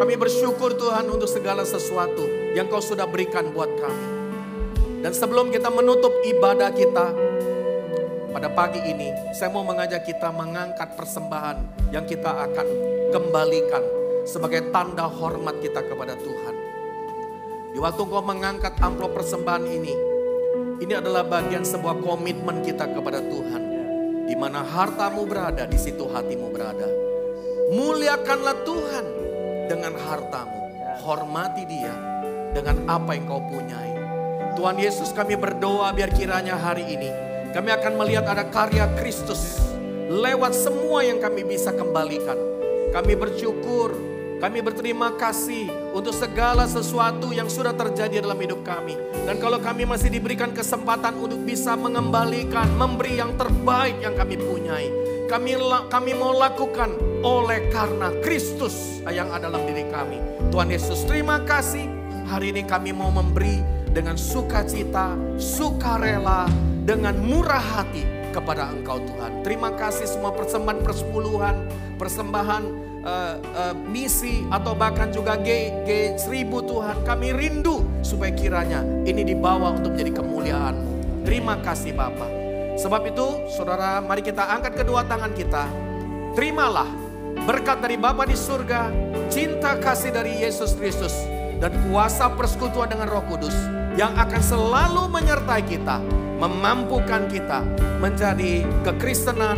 Kami bersyukur Tuhan untuk segala sesuatu yang Kau sudah berikan buat kami. Dan sebelum kita menutup ibadah kita pada pagi ini, saya mau mengajak kita mengangkat persembahan yang kita akan kembalikan sebagai tanda hormat kita kepada Tuhan. Di waktu Kau mengangkat amplop persembahan ini adalah bagian sebuah komitmen kita kepada Tuhan. Di mana hartamu berada, di situ hatimu berada. Muliakanlah Tuhan dengan hartamu. Hormati Dia dengan apa yang kau punyai. Tuhan Yesus, kami berdoa biar kiranya hari ini kami akan melihat ada karya Kristus lewat semua yang kami bisa kembalikan. Kami bersyukur, kami berterima kasih untuk segala sesuatu yang sudah terjadi dalam hidup kami. Dan kalau kami masih diberikan kesempatan untuk bisa mengembalikan, memberi yang terbaik yang kami punyai, kami mau lakukan oleh karena Kristus yang ada dalam diri kami. Tuhan Yesus, terima kasih. Hari ini kami mau memberi dengan sukacita, sukarela, dengan murah hati kepada Engkau Tuhan. Terima kasih semua persembahan persepuluhan, persembahan misi atau bahkan juga G1000 Tuhan, kami rindu supaya kiranya ini dibawa untuk menjadi kemuliaan. Terima kasih Bapa. Sebab itu saudara, mari kita angkat kedua tangan kita. Terimalah berkat dari Bapa di surga, cinta kasih dari Yesus Kristus, dan kuasa persekutuan dengan Roh Kudus yang akan selalu menyertai kita, memampukan kita menjadi kekristenan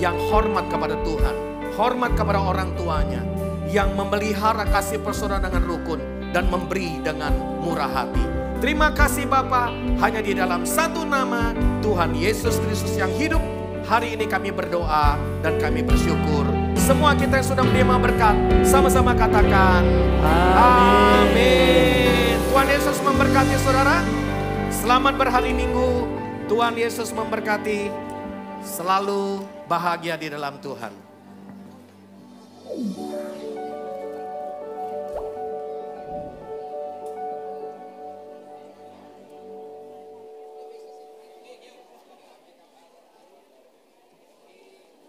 yang hormat kepada Tuhan, hormat kepada orang tuanya, yang memelihara kasih persaudaraan dengan rukun dan memberi dengan murah hati. Terima kasih Bapa, hanya di dalam satu nama Tuhan Yesus Kristus yang hidup, hari ini kami berdoa dan kami bersyukur. Semua kita yang sudah menerima berkat, sama-sama katakan amin. Tuhan Yesus memberkati saudara. Selamat berhari Minggu. Tuhan Yesus memberkati. Selalu bahagia di dalam Tuhan.